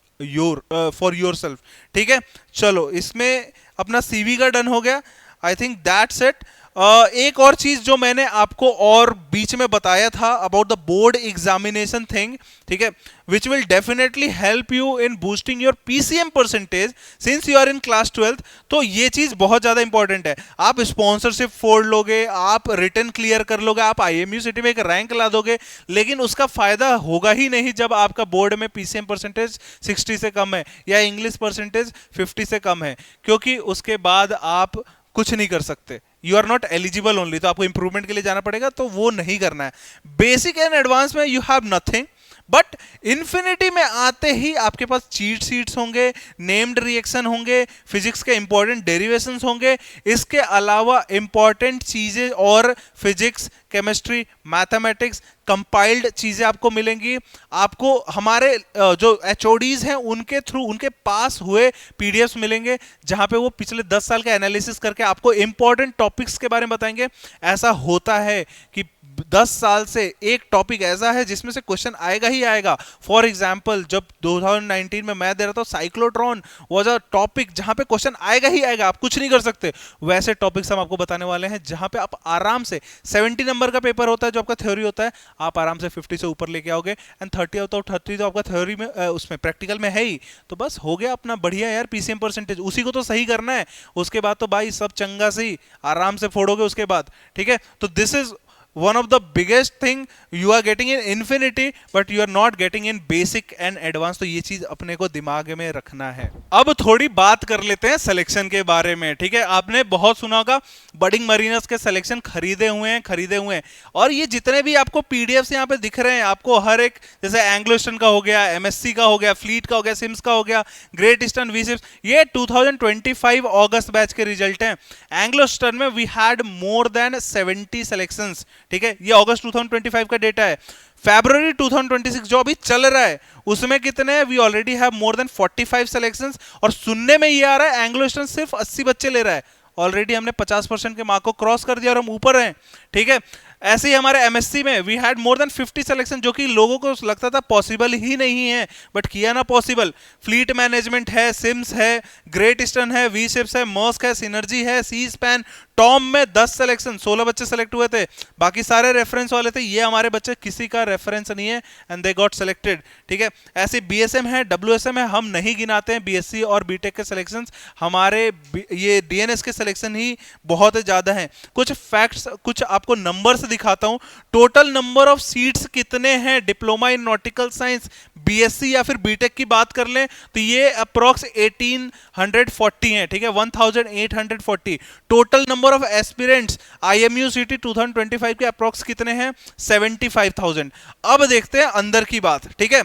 yourself, ठीक है। चलो, इसमें अपना सीवी का डन हो गया। I think that's it. एक और चीज जो मैंने आपको और बीच में बताया था about the board examination thing, ठीक है, which will definitely help you in boosting your PCM percentage since you are in class 12th। तो ये चीज बहुत ज्यादा इंपॉर्टेंट है। आप स्पॉन्सरशिप फोड़ लोगे, आप रिटर्न क्लियर कर लोगे, आप आईएमयू सिटी में एक रैंक ला दोगे, लेकिन उसका फायदा होगा ही नहीं जब आपका बोर्ड में पीसीएम परसेंटेज 60 से कम है या इंग्लिश परसेंटेज 50 से कम है, क्योंकि उसके बाद आप कुछ नहीं कर सकते। You are not eligible only, तो आपको इंप्रूवमेंट के लिए जाना पड़ेगा, तो वो नहीं करना है। बेसिक एंड एडवांस में you have nothing, but infinity में आते ही आपके पास चीट शीट्स होंगे, नेम्ड रिएक्शन होंगे, फिजिक्स के इंपॉर्टेंट डेरिवेशंस होंगे, इसके अलावा इंपॉर्टेंट चीजें और फिजिक्स, केमिस्ट्री, मैथमेटिक्स कंपाइल्ड चीजें आपको मिलेंगी। आपको हमारे जो एचओडीज हैं उनके थ्रू, उनके पास हुए पीडीएफ्स मिलेंगे जहां पे वो पिछले 10 साल का एनालिसिस करके आपको इंपॉर्टेंट टॉपिक्स के बारे में बताएंगे। ऐसा होता है कि 10 साल से एक टॉपिक ऐसा है जिसमें से क्वेश्चन आएगा ही आएगा। फॉर एग्जांपल जब 2019 में मैं दे रहा था, साइक्लोट्रॉन वाज अ टॉपिक जहां पे क्वेश्चन आएगा ही आएगा, आप कुछ नहीं कर सकते। वैसे टॉपिक्स हम आपको बताने वाले हैं जहां पे आप आराम से 70 नंबर का पेपर होता है जो आपका थ्योरी होता है, आप आराम से 50 से ऊपर लेके आओगे। एंड 30 आउट ऑफ 30 तो आपका थ्योरी में उसमें प्रैक्टिकल में है ही, तो बस हो गया अपना बढ़िया यार पीसीएम परसेंटेज। उसी को तो सही करना है, उसके बाद तो भाई सब चंगा से आराम से फोड़ोगे उसके बाद, ठीक है। तो this is one of the biggest thing you are getting in infinity but you are not getting in basic and advanced। तो ये चीज अपने को दिमाग में रखना है। अब थोड़ी बात कर लेते हैं सिलेक्शन के बारे में, ठीक है। आपने बहुत सुना होगा बडिंग मरीनर्स के सिलेक्शन खरीदे हुए हैं और ये जितने भी आपको पीडीएफ्स यहाँ पे दिख रहे हैं, आपको हर एक, जैसे एंग्लो ईस्टर्न का हो गया, एमएससी का हो गया, फ्लीट का हो गया, सिम्स का हो गया, ग्रेट ईस्टर्न, वी सिम्स, ये 2025 अगस्त बैच के रिजल्ट हैं। एंग्लो ईस्टर्न में we had more than 70 selections, ठीक है। ये अगस्त 2025 का डेटा है। फरवरी 2026 जो अभी चल रहा है उसमें कितने हैं? We already have more than 45 selections. और सुनने में ये आ रहा है एंग्लो ईस्टर्न सिर्फ 80 बच्चे ले रहा है। ऑलरेडी हमने 50% के मार्क को क्रॉस कर दिया और हम ऊपर हैं, ठीक है। ऐसे ही हमारे एमएससी में we had more than 50 selection, जो कि लोगों को लगता था पॉसिबल ही नहीं है, बट किया ना पॉसिबल। फ्लीट मैनेजमेंट है, सिम्स है, ग्रेट ईस्टर्न है, वी शिप्स है, मर्स्क है, सिनर्जी है, सी स्पैन, टॉम में 10 सिलेक्शन, 16 बच्चे सेलेक्ट हुए थे, बाकी सारे रेफरेंस वाले थे। ये हमारे बच्चे किसी का रेफरेंस नहीं है एंड दे गॉट सिलेक्टेड, ठीक है। ऐसे बीएसएम है, डब्ल्यूएसएम है, हम नहीं गिनाते हैं बीएससी और बीटेक के सिलेक्शंस, हमारे ये डीएनएस के सिलेक्शन ही बहुत ज्यादा हैं। कुछ फैक्ट्स, कुछ आपको नंबर्स दिखाता हूं। टोटल नंबर ऑफ सीट्स कितने हैं diploma in nautical science, BSc या फिर बीटेक की बात कर लें तो ये अप्रॉक्स 1840 हैं, ठीक है, 1840। Total number of aspirants IMU सीटी 2025 के अप्रॉक्स कितने हैं? 75,000। अब देखते हैं अंदर की बात, ठीक है।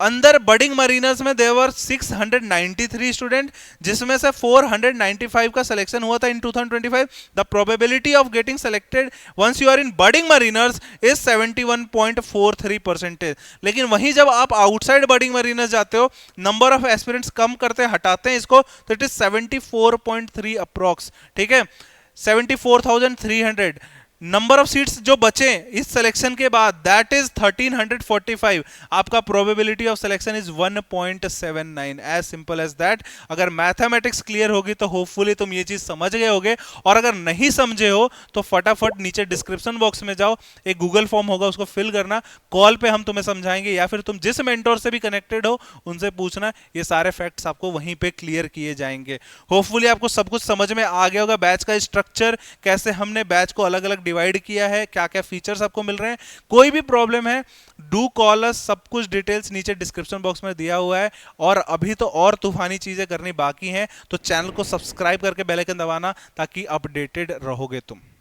अंदर बडिंग मरीनर्स में देवर 693 स्टूडेंट, जिसमें से 495 का सिलेक्शन हुआ था in 2025। The probability of getting selected once you are in Budding Mariners is 71.43%। लेकिन वहीं जब आप आउटसाइड बडिंग मरीनर्स जाते हो, नंबर ऑफ एस्पिरेंट्स कम करते हैं, हटाते हैं इसको, तो इट इज 74.3 अप्रॉक्स, ठीक है, 74,300। नंबर ऑफ सीट्स जो बचे इस सिलेक्शन के बाद दैट इज 1345। आपका probability of selection is 1.79, as simple as that. अगर मैथमेटिक्स क्लियर होगी तो होपफुली तुम ये चीज समझ गए होगे, और अगर नहीं समझे हो तो फटाफट नीचे डिस्क्रिप्शन बॉक्स में जाओ, एक गूगल फॉर्म होगा उसको फिल करना, कॉल पे हम तुम्हें समझाएंगे, या फिर तुम जिस मेंटोर से भी कनेक्टेड हो उनसे पूछना, ये सारे फैक्ट्स आपको वहीं पे क्लियर किए जाएंगे। होपफुली आपको सब कुछ समझ में आ गया होगा, बैच का स्ट्रक्चर, कैसे हमने बैच को अलग अलग डिवाइड किया है, क्या क्या फीचर्स आपको मिल रहे हैं। कोई भी प्रॉब्लम है डू कॉल अस, सब कुछ डिटेल्स नीचे डिस्क्रिप्शन बॉक्स में दिया हुआ है। और अभी तो और तूफानी चीजें करनी बाकी हैं, तो चैनल को सब्सक्राइब करके बेल आइकन दबाना ताकि अपडेटेड रहोगे तुम।